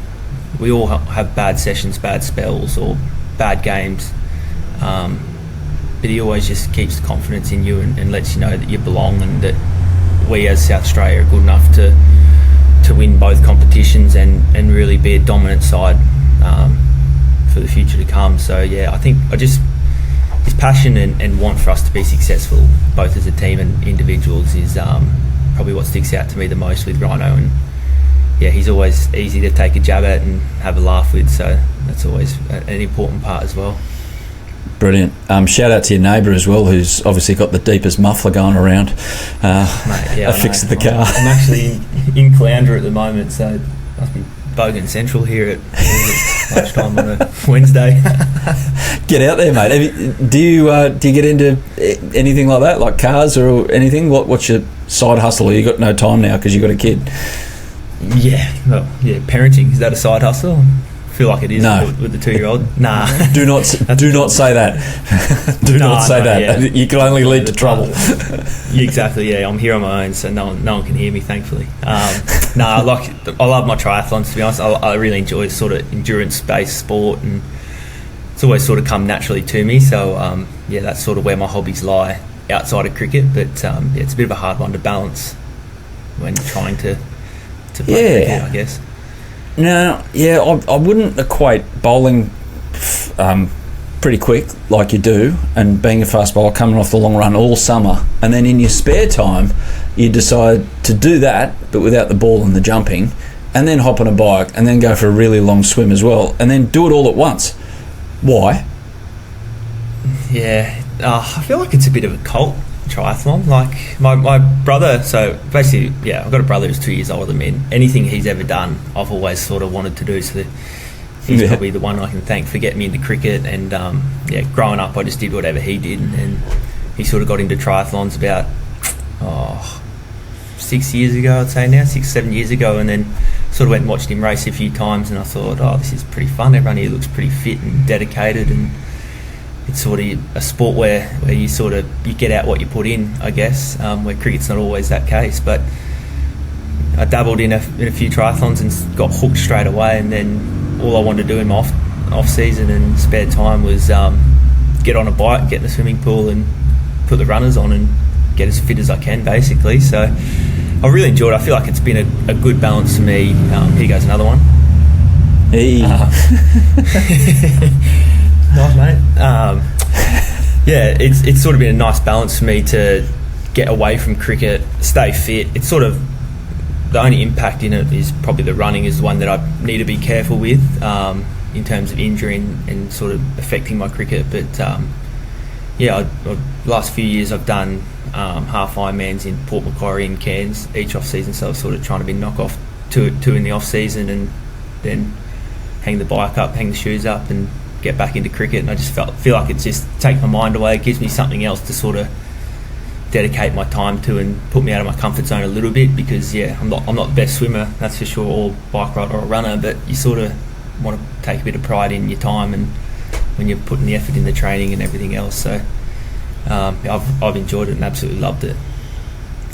C: we all have bad sessions, bad spells or bad games, but he always just keeps the confidence in you and lets you know that you belong, and that we as South Australia are good enough to win both competitions and really be a dominant side for the future to come. So I think his passion and want for us to be successful, both as a team and individuals, is probably what sticks out to me the most with Rhino. And he's always easy to take a jab at and have a laugh with, so that's always an important part as well.
A: Brilliant. Shout out to your neighbour as well, who's obviously got the deepest muffler going around.
C: Mate, yeah,
A: fixed the car.
C: I'm actually in Caloundra at the moment, so it must be Bogan Central here at lunchtime on a Wednesday.
A: Get out there, mate. Do you get into anything like that, like cars or anything? What's your side hustle? Or you got no time now because you got a kid?
C: Yeah, well, yeah. Parenting, is that a side hustle? I feel like it is.
A: No.
C: With the 2-year-old. Nah.
A: Do not say that. Do not say that. Yeah. You can only lead to trouble.
C: Exactly. Yeah, I'm here on my own, so no one can hear me, thankfully. I love my triathlons. To be honest, I really enjoy sort of endurance-based sport, and it's always sort of come naturally to me. So that's sort of where my hobbies lie outside of cricket. But it's a bit of a hard one to balance when trying to play cricket, I guess.
A: No, yeah, I wouldn't equate bowling pretty quick like you do, and being a fast bowler coming off the long run all summer, and then in your spare time you decide to do that but without the ball and the jumping, and then hop on a bike and then go for a really long swim as well, and then do it all at once. Why?
C: Yeah, I feel like it's a bit of a cult, triathlon. Like my brother, so basically, I've got a brother who's 2 years older than me, and anything he's ever done I've always sort of wanted to do, so he's probably the one I can thank for getting me into cricket. And growing up I just did whatever he did, and he sort of got into triathlons about 6 years ago, I'd say now, 6-7 years ago, and then sort of went and watched him race a few times, and I thought, this is pretty fun. Everyone here looks pretty fit and dedicated, and it's sort of a sport where you sort of you get out what you put in, I guess, where cricket's not always that case. But I dabbled in a few triathlons and got hooked straight away, and then all I wanted to do in my off season and spare time was get on a bike, get in the swimming pool and put the runners on and get as fit as I can, basically. So I really enjoyed it. I feel like it's been a good balance for me. Here goes another one.
A: Hey.
C: Nice, mate. It's sort of been a nice balance for me to get away from cricket, stay fit. It's sort of the only impact in it is probably the running is the one that I need to be careful with in terms of injury and sort of affecting my cricket. But the last few years I've done half Ironmans in Port Macquarie and Cairns each off season, so I was sort of trying to be knock off two in the off season, and then hang the bike up, hang the shoes up, and get back into cricket. And I just feel like it's just take my mind away. It gives me something else to sort of dedicate my time to and put me out of my comfort zone a little bit, because I'm not the best swimmer, that's for sure, or bike rider or runner, but you sort of want to take a bit of pride in your time and when you're putting the effort in the training and everything else. So I've enjoyed it and absolutely loved it.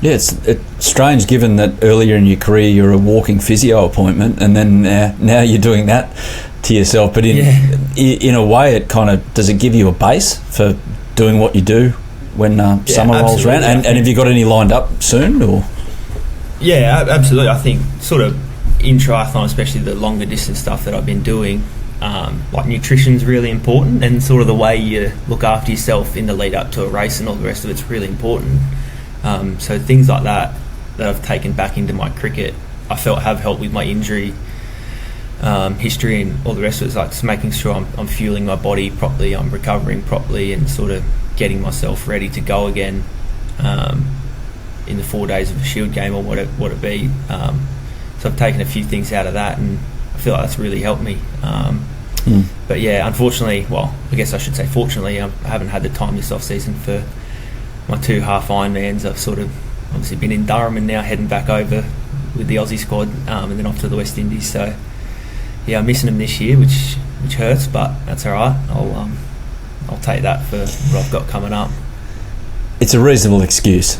A: Yeah, it's strange given that earlier in your career you're a walking physio appointment, and then now you're doing that to yourself. But in a way, it kind of, does it give you a base for doing what you do when summer rolls around? And have you got any lined up soon? Or?
C: Yeah, absolutely. I think sort of in triathlon, especially the longer distance stuff that I've been doing, like nutrition's really important, and sort of the way you look after yourself in the lead up to a race and all the rest of it's really important. So things like that I've taken back into my cricket, I felt have helped with my injury history and all the rest of it. It's like just making sure I'm fueling my body properly, I'm recovering properly, and sort of getting myself ready to go again in the 4 days of a Shield game or what it be. So I've taken a few things out of that, and I feel like that's really helped me. But yeah, unfortunately, well, I guess I should say fortunately, I haven't had the time this off season for my 2 half Ironmans. I've sort of obviously been in Durham and now heading back over with the Aussie squad, and then off to the West Indies. So yeah, I'm missing them this year, which hurts, but that's all right. I'll take that for what I've got coming up.
A: It's a reasonable excuse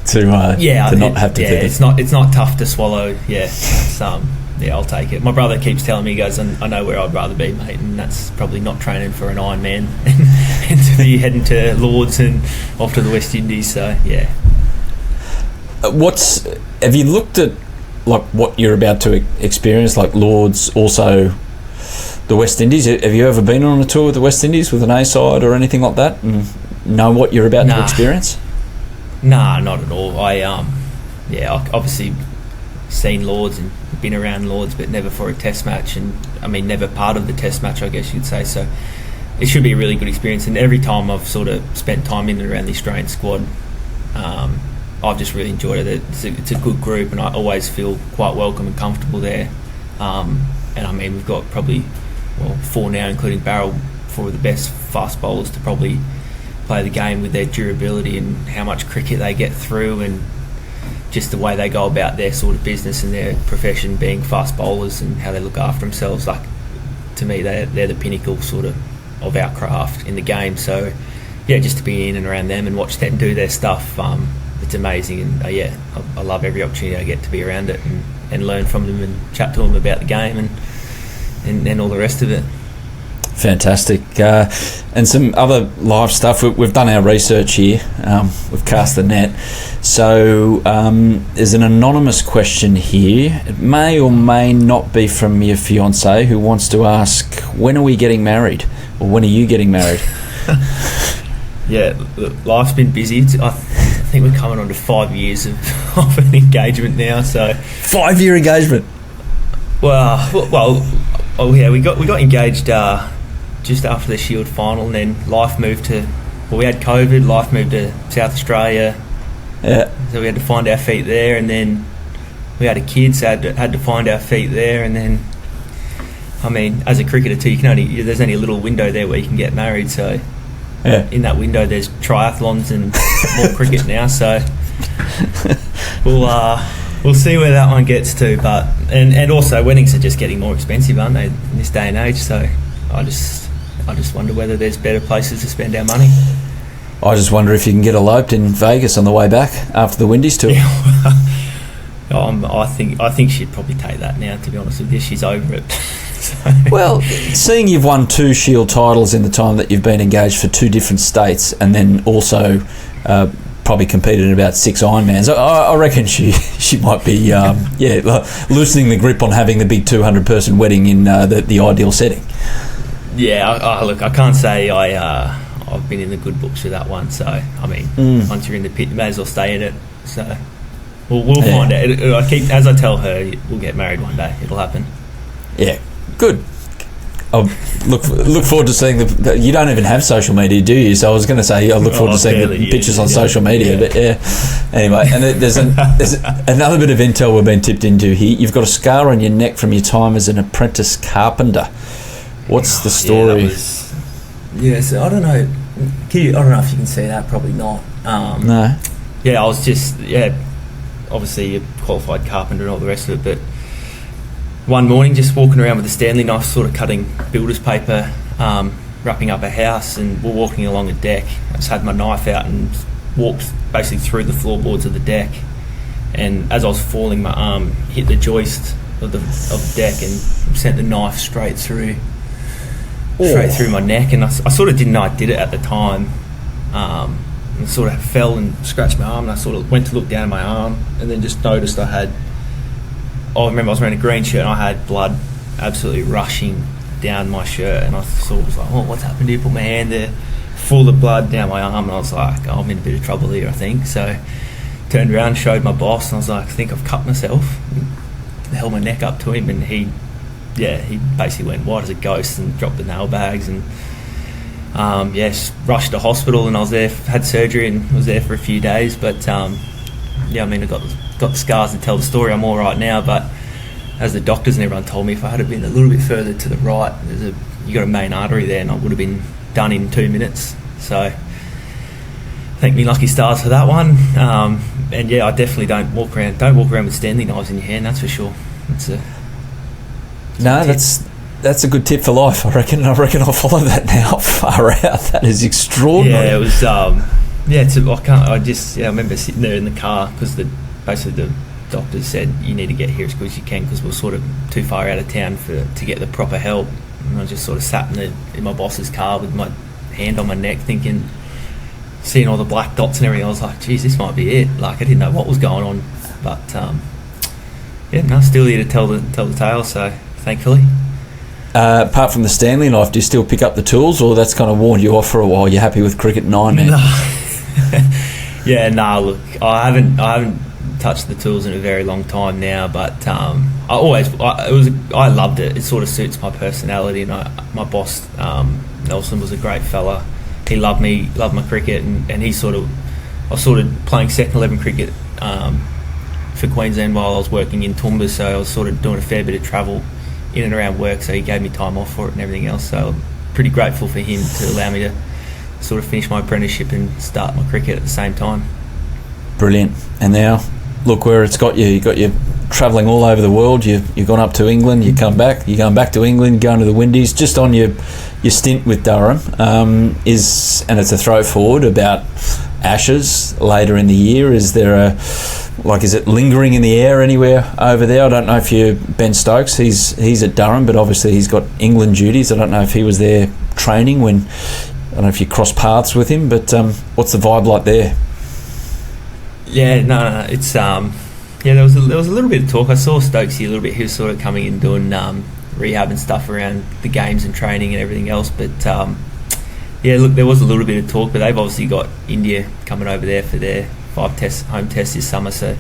A: to not have to.
C: Yeah, it's not tough to swallow. Yeah, I'll take it. My brother keeps telling me, he goes, I know where I'd rather be, mate, and that's probably not training for an Ironman and to be heading to Lords and off to the West Indies. So yeah.
A: Have you looked at like what you're about to experience, like Lords, also the West Indies? Have you ever been on a tour with the West Indies with an A side or anything like that, and know what you're about to experience?
C: Nah, not at all. I obviously seen Lords and been around Lords, but never for a test match, and I mean never part of the test match, I guess you'd say. So it should be a really good experience. And every time I've sort of spent time in and around the Australian squad, I've just really enjoyed it. It's a good group, and I always feel quite welcome and comfortable there. And I mean, we've got probably 4 now, including Barrel, 4 of the best fast bowlers to probably play the game, with their durability and how much cricket they get through, and just the way they go about their sort of business and their profession, being fast bowlers, and how they look after themselves. Like, to me, they're the pinnacle sort of our craft in the game. So yeah, just to be in and around them and watch them do their stuff, it's amazing. And I love every opportunity I get to be around it and learn from them and chat to them about the game and all the rest of it.
A: Fantastic. And some other live stuff. We've done our research here. We've cast the net. So there's an anonymous question here. It may or may not be from your fiancée, who wants to ask, when are we getting married? Or when are you getting married?
C: Yeah, look, life's been busy. I think we're coming on to 5 years of an engagement now. So
A: 5-year engagement?
C: Well, yeah, we got engaged just after the Shield final, and then life moved to, we had COVID, life moved to South Australia.
A: Yeah.
C: So we had to find our feet there, and then we had a kid, so had to find our feet there, and then, I mean, as a cricketer too, there's only a little window there where you can get married, so yeah. In that window there's triathlons and more cricket now, so we'll see where that one gets to, but and also weddings are just getting more expensive, aren't they, in this day and age, so I just wonder whether there's better places to spend our money.
A: I just wonder if you can get eloped in Vegas on the way back after the Windies tour.
C: Yeah, I think she'd probably take that now, to be honest with you. She's over it. So.
A: Well, seeing you've won 2 Shield titles in the time that you've been engaged for 2 different states, and then also probably competed in about 6 Ironmans, I reckon she might be loosening the grip on having the big 200-person wedding in the ideal setting.
C: Yeah, look, I can't say I've been in the good books with that one. So, I mean, once you're in the pit, you may as well stay in it. So, we'll find out. As I tell her, we'll get married one day. It'll happen.
A: Yeah, good. I'll look forward to seeing you don't even have social media, do you? So I was going to say I look forward to seeing the pictures on social media. Yeah. But yeah, anyway, and there's another bit of intel we've been tipped into here. You've got a scar on your neck from your time as an apprentice carpenter. What's the story?
C: So I don't know. I don't know if you can see that. Probably not.
A: No.
C: Yeah, I was just obviously a qualified carpenter and all the rest of it, but one morning just walking around with a Stanley knife, sort of cutting builder's paper, wrapping up a house, and we're walking along a deck. I just had my knife out and walked basically through the floorboards of the deck, and as I was falling, my arm hit the joist of the deck and sent the knife straight through my neck, and I sort of didn't know I did it at the time, and sort of fell and scratched my arm, and I sort of went to look down at my arm, and then just noticed I remember I was wearing a green shirt and I had blood absolutely rushing down my shirt, and I sort of was like, what's happened here? Put my hand there, full of blood down my arm, and I was like, I'm in a bit of trouble here, I think. So turned around, showed my boss, and I was like, I think I've cut myself. Held my neck up to him, and he basically went white as a ghost and dropped the nail bags, and rushed to hospital, and I was there, had surgery, and was there for a few days. But I mean, I got the scars to tell the story. I'm all right now, but as the doctors and everyone told me, if I had been a little bit further to the right, you got a main artery there, and I would have been done in 2 minutes. So thank me lucky stars for that one. And I definitely don't walk around with Stanley knives in your hand, that's for sure.
A: That's a good tip for life, I reckon. I'll follow that now. Far out. That is extraordinary.
C: Yeah, it was. I remember sitting there in the car because basically the doctors said you need to get here as quick as you can because we're sort of too far out of town to get the proper help. And I just sort of sat in my boss's car with my hand on my neck, seeing all the black dots and everything. I was like, geez, this might be it. Like, I didn't know what was going on, but still here to tell the tale. So thankfully.
A: Apart from the Stanley knife, do you still pick up the tools, or that's kind of warned you off for a while? You're happy with cricket 9, man?
C: Look, I haven't touched the tools in a very long time now, but I loved it. It sort of suits my personality, and my boss Nelson was a great fella. He loved my cricket, and I was sort of playing second 11 cricket for Queensland while I was working in Toowoomba, so I was sort of doing a fair bit of travel in and around work, so he gave me time off for it and everything else. So I'm pretty grateful for him to allow me to sort of finish my apprenticeship and start my cricket at the same time.
A: Brilliant. And now, look where it's got you. You got you travelling all over the world. You've gone up to England. You come back. You're going back to England. Going to the Windies. Just on your stint with Durham, and it's a throw forward about Ashes later in the year. Is it lingering in the air anywhere over there? I don't know if you're Ben Stokes. He's at Durham, but obviously he's got England duties. I don't know if he was there training when. I don't know if you cross paths with him, but what's the vibe like there?
C: Yeah, no, it's there was a little bit of talk. I saw Stokesy a little bit. He was sort of coming in doing rehab and stuff around the games and training and everything else. But look, there was a little bit of talk, but they've obviously got India coming over there for their 5 home tests this summer. So I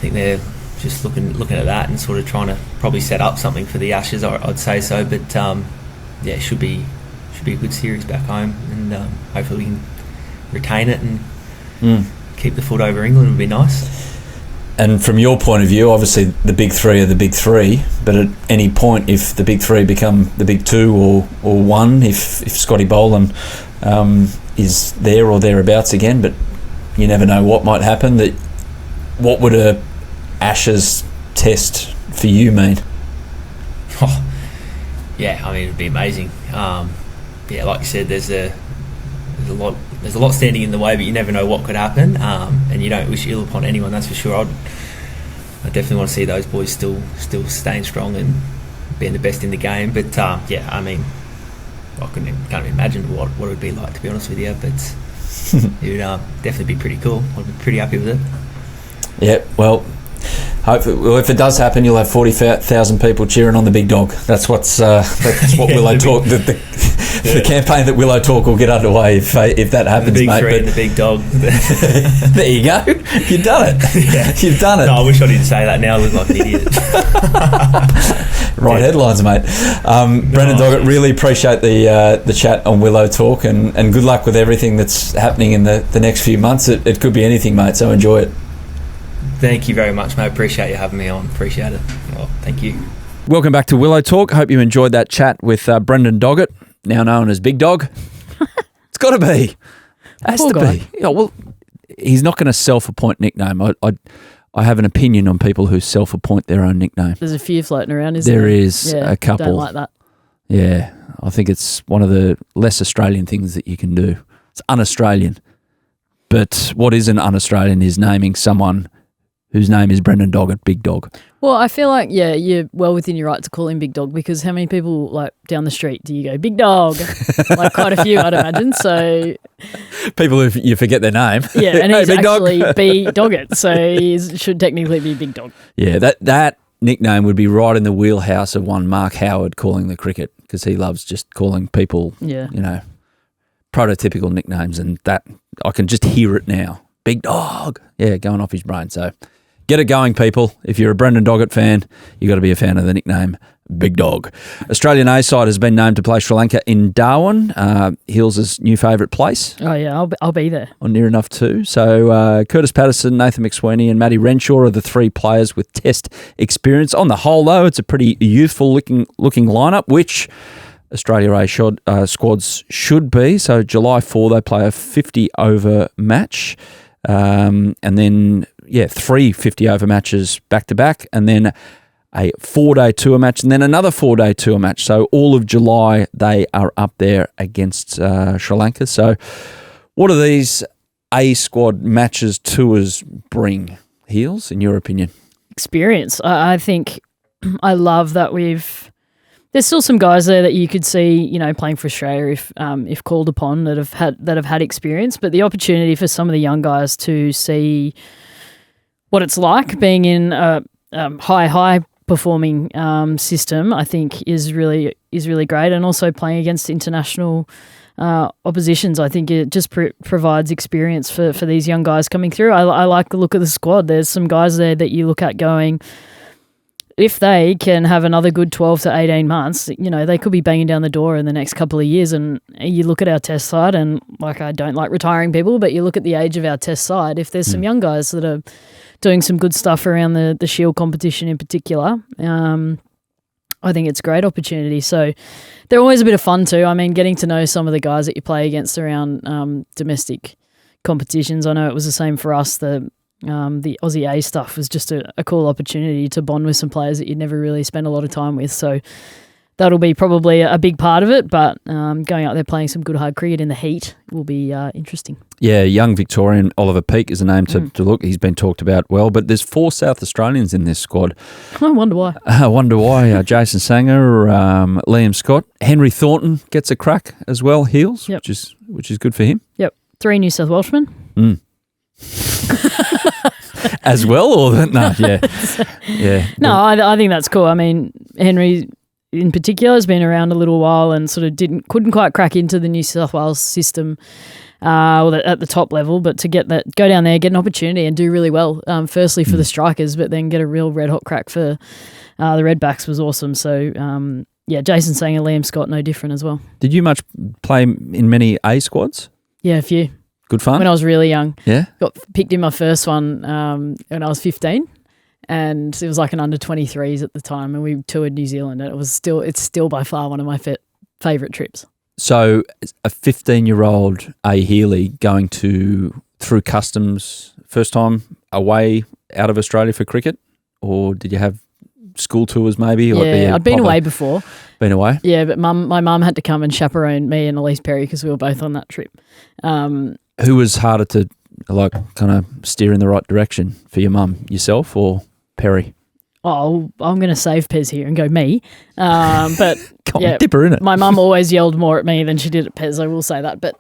C: think they're just looking at that and sort of trying to probably set up something for the Ashes. I'd say so, but it should be a good series back home, and hopefully we can retain it and keep the foot over England. Would be nice.
A: And from your point of view, obviously the big three are the big three, but at any point, if the big three become the big two or one, if Scotty Boland is there or thereabouts again, but you never know what might happen. What would a Ashes test for you mean?
C: It'd be amazing. Like you said, there's a lot standing in the way, but you never know what could happen, and you don't wish ill upon anyone, that's for sure. I definitely want to see those boys still staying strong and being the best in the game. But I can't even imagine what it would be like, to be honest with you. But it would definitely be pretty cool. I'd be pretty happy with it. Yeah,
A: well, hopefully, if it does happen, you'll have 40,000 people cheering on the big dog. That's what Willow Talk. The campaign that Willow Talk will get underway if that happens,
C: the big
A: mate.
C: Three and the big dog.
A: There you go. You've done it.
C: Yeah.
A: You've done it.
C: No, I wish I didn't say that. Now I look like an idiot.
A: Right headlines, mate. Brendan Doggett, really appreciate the chat on Willow Talk, and good luck with everything that's happening in the next few months. It could be anything, mate, so enjoy it.
C: Thank you very much, mate. Appreciate you having me on. Appreciate it. Well, thank you.
A: Welcome back to Willow Talk. Hope you enjoyed that chat with Brendan Doggett, now known as Big Dog. It's got to be. Has
B: Poor
A: to
B: guy.
A: be. Yeah, well, he's not going to self-appoint nickname. I have an opinion on people who self-appoint their own nickname.
B: There's a few floating around, isn't there?
A: There is a couple.
B: Don't like that.
A: Yeah, I think it's one of the less Australian things that you can do. It's un-Australian. But what isn't un-Australian is naming someone whose name is Brendan Doggett, Big Dog.
B: Well, I feel like, you're well within your right to call him Big Dog, because how many people, like, down the street do you go, Big Dog? Like, quite a few, I'd imagine. So
A: people who you forget their name.
B: yeah, and he's
A: Big
B: actually
A: Dog.
B: B Doggett, so he should technically be Big Dog.
A: Yeah, that nickname would be right in the wheelhouse of one Mark Howard calling the cricket, because he loves just calling people, prototypical nicknames, and that I can just hear it now. Big Dog. Yeah, going off his brain. So get it going, people. If you're a Brendan Doggett fan, you've got to be a fan of the nickname Big Dog. Australian A side has been named to play Sri Lanka in Darwin, Hills' new favourite place.
B: Oh, yeah, I'll be there.
A: Or near enough too. So Curtis Patterson, Nathan McSweeney and Matty Renshaw are the three players with test experience. On the whole, though, it's a pretty youthful looking lineup, which Australia A squads should be. So July 4, they play a 50-over match. And then, 3 50-over matches back-to-back, and then a 4-day tour match, and then another 4-day tour match. So all of July, they are up there against Sri Lanka. So what do these A-squad matches, tours bring, Heels, in your opinion?
B: Experience. I think I love that there's still some guys there that you could see, playing for Australia if called upon, that have had experience. But the opportunity for some of the young guys to see what it's like being in a high performing system, I think is really great. And also playing against international oppositions. I think it just provides experience for these young guys coming through. I like the look of the squad. There's some guys there that you look at going, if they can have another good 12 to 18 months, they could be banging down the door in the next couple of years. And you look at our test side, and I don't like retiring people, but you look at the age of our test side, if there's some young guys that are doing some good stuff around the Shield competition in particular, I think it's a great opportunity. So they're always a bit of fun too. I mean, getting to know some of the guys that you play against around domestic competitions. I know it was the same for us. The Aussie A stuff was just a cool opportunity to bond with some players that you'd never really spend a lot of time with. So that'll be probably a big part of it, but going out there playing some good hard cricket in the heat will be interesting.
A: Yeah, young Victorian Oliver Peake is a name to look. He's been talked about well, but there's 4 South Australians in this squad.
B: I wonder why.
A: Jason Sanger, Liam Scott, Henry Thornton gets a crack as well, heels,
B: yep.
A: which is good for him.
B: Yep, 3 New South Welshmen.
A: As well, or no? Yeah.
B: No, I think that's cool. I mean, Henry in particular has been around a little while and sort of couldn't quite crack into the New South Wales system at the top level, but to go down there, get an opportunity and do really well. Firstly for the strikers, but then get a real red hot crack for the Redbacks was awesome. So Jason Sanger, Liam Scott, no different as well.
A: Did you much play in many A squads?
B: Yeah, a few.
A: Good fun?
B: When I was really young.
A: Yeah?
B: Got picked in my first one when I was 15, and it was like an under-23s at the time, and we toured New Zealand, and it's still by far one of my favourite trips.
A: So a 15-year-old A. Healy going through customs, first time away out of Australia for cricket, or did you have school tours maybe?
B: Yeah, I'd been away before.
A: Been away?
B: Yeah, but my mum had to come and chaperone me and Elise Perry because we were both on that trip.
A: Who was harder to kind of steer in the right direction for your mum, yourself or Perry?
B: Oh, I'm going to save Pez here and go me. But
A: dip her in it.
B: My mum always yelled more at me than she did at Pez, I will say that. But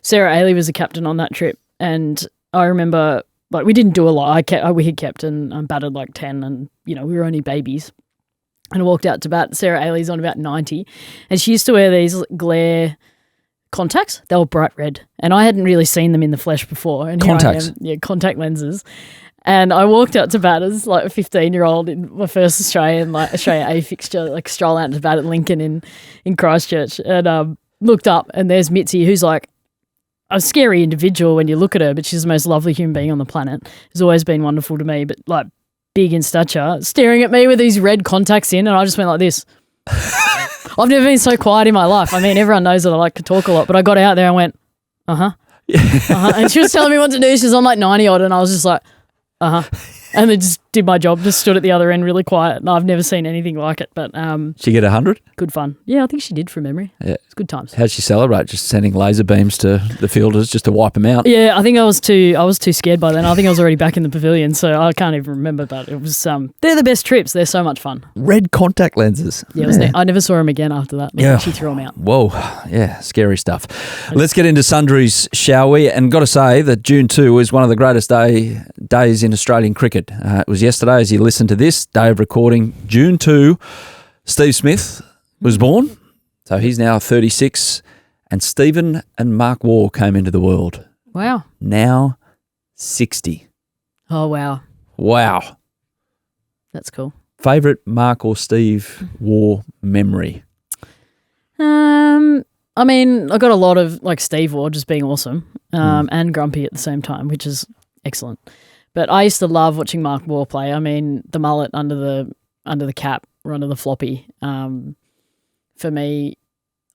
B: Sarah Ailey was the captain on that trip, and I remember we didn't do a lot. We had kept and batted like 10, and we were only babies. And I walked out to bat. Sarah Ailey's on about 90, and she used to wear these glare contacts. They were bright red, and I hadn't really seen them in the flesh before. And
A: contacts?
B: Contact lenses. And I walked out to bat as like a 15-year-old in my first Australia A fixture, strolling out to bat at Lincoln in Christchurch, and looked up, and there's Mitzi, who's like a scary individual when you look at her, but she's the most lovely human being on the planet. Has always been wonderful to me, but like big in stature, staring at me with these red contacts in, and I just went like this. I've never been so quiet in my life. I mean, everyone knows that I like to talk a lot, but I got out there and went, and she was telling me what to do. She's on like 90 odd, and I was just like, and then just did my job, just stood at the other end really quiet, and I've never seen anything like it. But
A: she get 100?
B: Good fun. Yeah, I think she did from memory.
A: Yeah,
B: it's good times.
A: How'd she celebrate? Just sending laser beams to the fielders just to wipe them out?
B: Yeah, I think I was too scared by then. I think I was already back in the pavilion, so I can't even remember. But it was they're the best trips. They're so much fun.
A: Red contact lenses.
B: Yeah, I never saw them again after that. She threw them out.
A: Whoa, yeah, scary stuff. Let's get into Sundries, shall we? And got to say that June 2 is one of the greatest days in Australian cricket. It was yesterday as you listen to this, day of recording, June 2, Steve Smith was born. So he's now 36. And Stephen and Mark Waugh came into the world.
B: Wow.
A: Now 60.
B: Oh, wow.
A: Wow.
B: That's cool.
A: Favourite Mark or Steve Waugh memory?
B: I mean, I got a lot of Steve Waugh just being awesome and grumpy at the same time, which is excellent. But I used to love watching Mark Waugh play. I mean, the mullet under the cap or under the floppy. For me,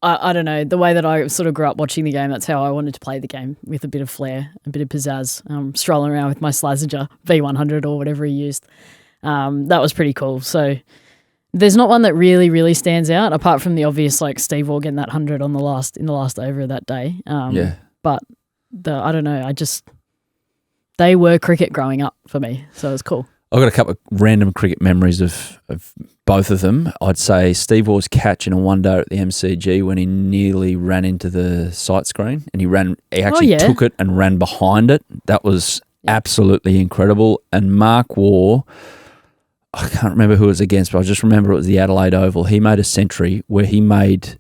B: I don't know, the way that I sort of grew up watching the game, that's how I wanted to play the game, with a bit of flair, a bit of pizzazz, strolling around with my Slazenger V100 or whatever he used. That was pretty cool. So there's not one that really, really stands out, apart from the obvious Steve Waugh getting that 100 in the last over of that day. But I don't know, they were cricket growing up for me, so it was cool.
A: I've got a couple of random cricket memories of both of them. I'd say Steve Waugh's catch in a one-day at the MCG when he nearly ran into the sight screen, and he actually took it and ran behind it. That was absolutely incredible. And Mark Waugh, I can't remember who it was against, but I just remember it was the Adelaide Oval. He made a century where he made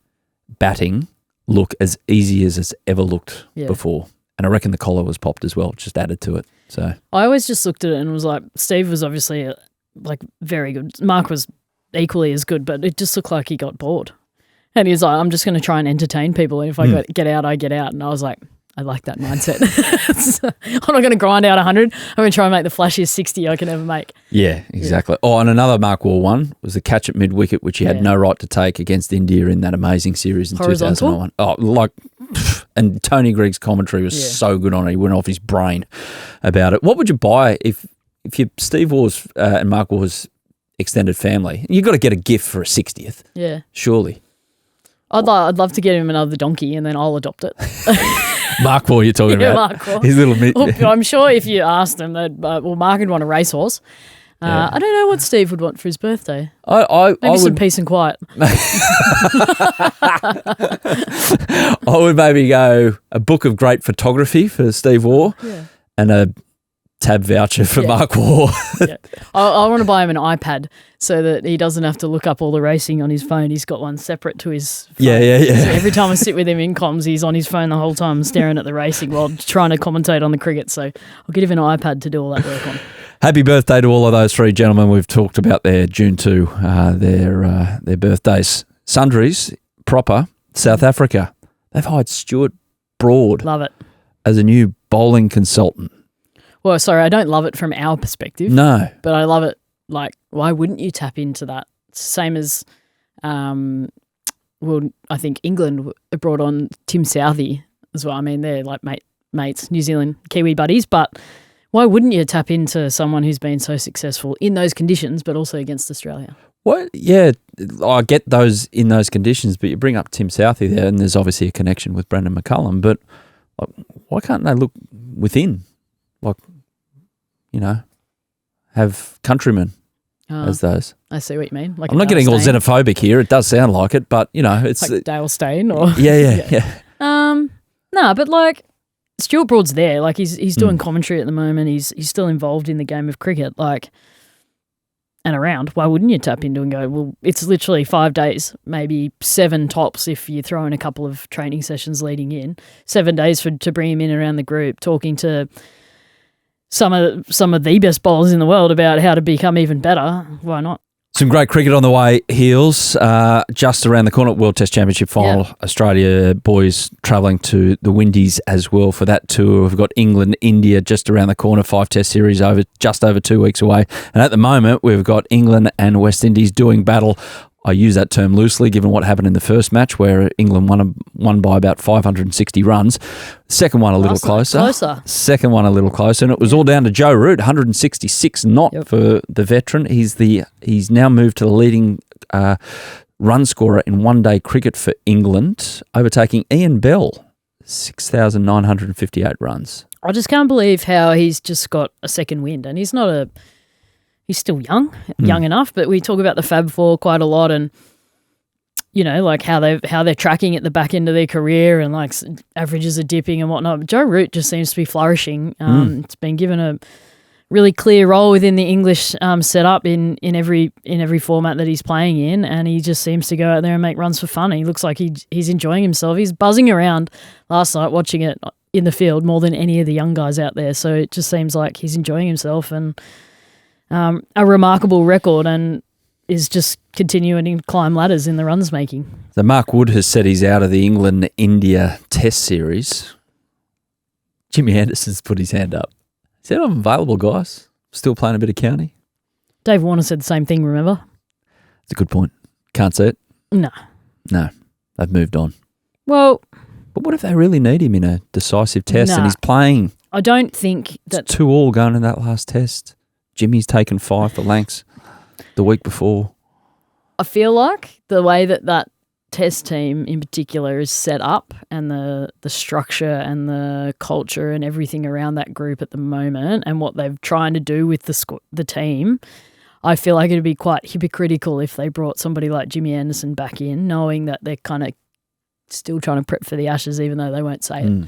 A: batting look as easy as it's ever looked
B: Yeah.
A: before. And I reckon the collar was popped as well, just added to it. So
B: I always just looked at it and was like, Steve was obviously very good. Mark was equally as good, but it just looked like he got bored. And he's like, I'm just going to try and entertain people. And if I get out, I get out. And I was like, I like that mindset. I'm not going to grind out 100. I'm going to try and make the flashiest 60 I can ever make.
A: yeah, exactly. Yeah. Oh, and another Mark Waugh one was the catch at mid-wicket, which he had no right to take against India in that amazing series in
B: Horizontal?
A: 2001. Oh, and Tony Greig's commentary was so good on it. He went off his brain about it. What would you buy if you Steve Waugh's and Mark Waugh's extended family? You've got to get a gift for a 60th.
B: Yeah.
A: Surely.
B: I'd love to get him another donkey and then I'll adopt it.
A: Mark Waugh, you're talking about?
B: Mark Waugh.
A: His little
B: Well, I'm sure if you asked him, Mark would want a racehorse. I don't know what Steve would want for his birthday. Maybe some peace and quiet.
A: I would maybe go a book of great photography for Steve Waugh and a tab voucher for Mark Waugh.
B: I want to buy him an iPad so that he doesn't have to look up all the racing on his phone. He's got one separate to his phone.
A: Yeah.
B: So every time I sit with him in comms, he's on his phone the whole time staring at the racing while trying to commentate on the cricket. So I'll get him an iPad to do all that work on.
A: Happy birthday to all of those three gentlemen. We've talked about their June 2, their birthdays. Sundries, proper, South Africa. They've hired Stuart Broad
B: Love it.
A: as a new bowling consultant.
B: Well, sorry, I don't love it from our perspective.
A: No.
B: But I love it. Like, why wouldn't you tap into that? Same as, I think England brought on Tim Southey as well. I mean, they're like mates, New Zealand, Kiwi buddies. But why wouldn't you tap into someone who's been so successful in those conditions, but also against Australia?
A: What? Yeah, I get those in those conditions, but you bring up Tim Southey there, and there's obviously a connection with Brendon McCullum. But why can't they look within? Have countrymen as those.
B: I see what you mean. Like
A: I'm not getting all xenophobic here. It does sound like it, but it's
B: like Dale Steyn or
A: yeah.
B: No, but like Stuart Broad's there. Like he's doing commentary at the moment. He's still involved in the game of cricket. Like and around. Why wouldn't you tap into and go? Well, it's literally 5 days, maybe 7 tops if you throw in a couple of training sessions leading in. 7 days to bring him in around the group, talking to some of the best bowlers in the world about how to become even better. Why not?
A: Some great cricket on the way, Heels. Just around the corner, World Test Championship final. Yep. Australia boys travelling to the Windies as well for that tour. We've got England, India just around the corner, 5 Test series just over 2 weeks away. And at the moment, we've got England and West Indies doing battle. I use that term loosely, given what happened in the first match, where England won by about 560 runs. Second one a little closer. Second one a little closer, and it was all down to Joe Root, 166 not for the veteran. He's now moved to the leading run scorer in one-day cricket for England, overtaking Ian Bell, 6,958 runs.
B: I just can't believe how he's just got a second wind, and he's still young enough, but we talk about the Fab Four quite a lot and, like how they're tracking at the back end of their career and like averages are dipping and whatnot. Joe Root just seems to be flourishing. It's been given a really clear role within the English setup in every format that he's playing in, and he just seems to go out there and make runs for fun. He looks like he's enjoying himself. He's buzzing around last night watching it in the field more than any of the young guys out there. So it just seems like he's enjoying himself and a remarkable record and is just continuing to climb ladders in the runs making.
A: So Mark Wood has said he's out of the England-India Test series. Jimmy Anderson's put his hand up. He said, I'm available, guys. Still playing a bit of county.
B: Dave Warner said the same thing, remember?
A: It's a good point. Can't see it?
B: No.
A: They've moved on.
B: Well...
A: But what if they really need him in a decisive test and he's playing?
B: I don't think that...
A: It's 2-2 going in that last test. Jimmy's taken 5 for Lanks the week before.
B: I feel like the way that test team in particular is set up and the structure and the culture and everything around that group at the moment and what they're trying to do with the team, I feel like it would be quite hypocritical if they brought somebody like Jimmy Anderson back in, knowing that they're kind of still trying to prep for the Ashes even though they won't say it.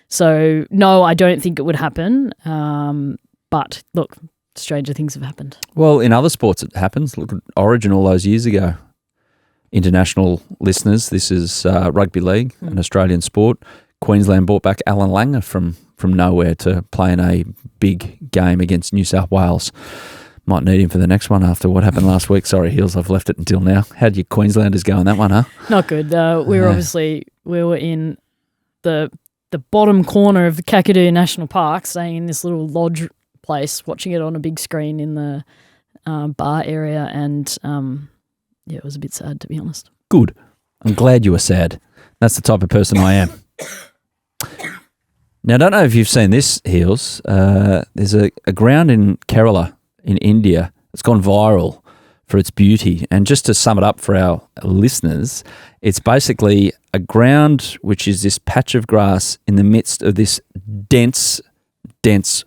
B: So, no, I don't think it would happen. But, look... stranger things have happened.
A: Well, in other sports it happens. Look at Origin all those years ago. international listeners, this is rugby league, an Australian sport. Queensland brought back Alan Langer from nowhere to play in a big game against New South Wales. Might need him for the next one after what happened last week. Sorry, Heels, I've left it until now. How'd your Queenslanders go on that one, huh?
B: Not good. We were in the bottom corner of the Kakadu National Park, staying in this little lodge place, watching it on a big screen in the bar area, and it was a bit sad, to be honest.
A: Good. I'm glad you were sad. That's the type of person I am. Now, I don't know if you've seen this, Heels. There's a ground in Kerala in India. It's gone viral for its beauty. And just to sum it up for our listeners, it's basically a ground which is this patch of grass in the midst of this dense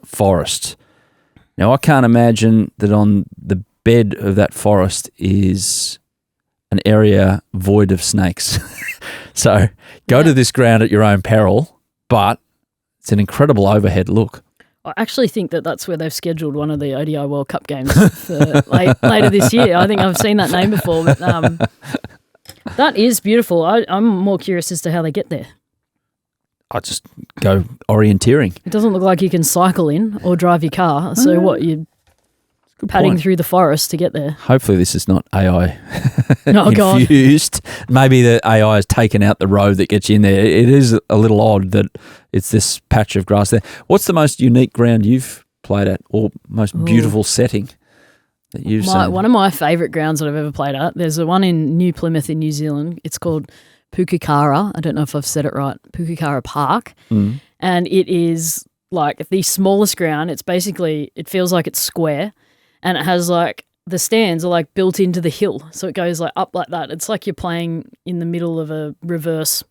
A: forest. Now, I can't imagine that on the bed of that forest is an area void of snakes. So go to this ground at your own peril, but it's an incredible overhead look.
B: I actually think that's where they've scheduled one of the ODI World Cup games for later this year. I think I've seen that name before. But, that is beautiful. I'm more curious as to how they get there.
A: I just go orienteering.
B: It doesn't look like you can cycle in or drive your car. So what, you're padding through the forest to get there?
A: Hopefully this is not AI
B: infused.
A: God. Maybe the AI has taken out the road that gets you in there. It is a little odd that it's this patch of grass there. What's the most unique ground you've played at, or most beautiful setting that you've seen?
B: One of my favourite grounds that I've ever played at, there's a one in New Plymouth in New Zealand. It's called Pukekohe. I don't know if I've said it right. Pukekohe Park. And it is like the smallest ground. It's basically, it feels like it's square. And it has like, the stands are like built into the hill. So it goes like up like that. It's like you're playing in the middle of a reverse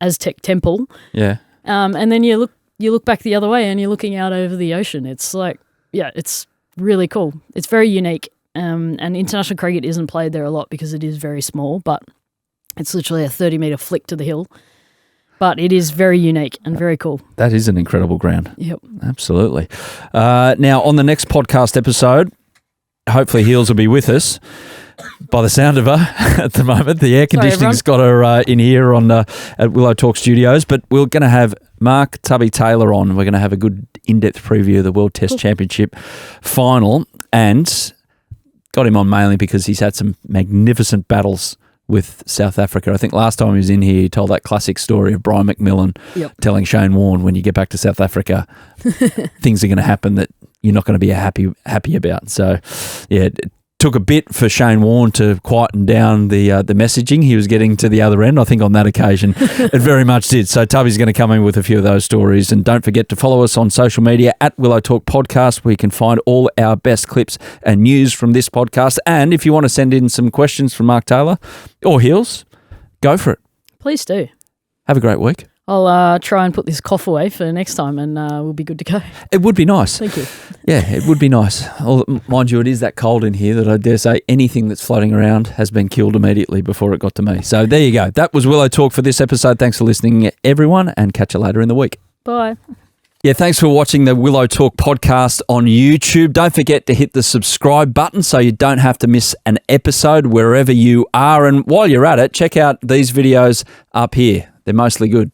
B: Aztec temple.
A: Yeah.
B: And then you look back the other way and you're looking out over the ocean. It's like, yeah, it's really cool. It's very unique. And international cricket isn't played there a lot because it is very small, but it's literally a 30-metre flick to the hill. But it is very unique and very cool.
A: That is an incredible ground.
B: Yep.
A: Absolutely. Now, on the next podcast episode, hopefully Heels will be with us. By the sound of her at the moment, the air conditioning's got her in here at Willow Talk Studios. But we're going to have Mark Tubby Taylor on. We're going to have a good in-depth preview of the World Test Championship final, and got him on mainly because he's had some magnificent battles with South Africa. I think last time he was in here, he told that classic story of Brian McMillan telling Shane Warne, when you get back to South Africa, things are going to happen that you're not going to be happy about. So, yeah, it took a bit for Shane Warne to quieten down the messaging he was getting to the other end. I think on that occasion it very much did. So Tubby's going to come in with a few of those stories. And don't forget to follow us on social media at Willow Talk Podcast, where you can find all our best clips and news from this podcast. And if you want to send in some questions from Mark Taylor or Heels, go for it.
B: Please do.
A: Have a great week.
B: I'll try and put this cough away for next time, and we'll be good to go.
A: It would be nice.
B: Thank you.
A: Yeah, it would be nice. Mind you, it is that cold in here that I dare say anything that's floating around has been killed immediately before it got to me. So there you go. That was Willow Talk for this episode. Thanks for listening, everyone, and catch you later in the week.
B: Bye.
A: Yeah, thanks for watching the Willow Talk podcast on YouTube. Don't forget to hit the subscribe button so you don't have to miss an episode wherever you are. And while you're at it, check out these videos up here. They're mostly good.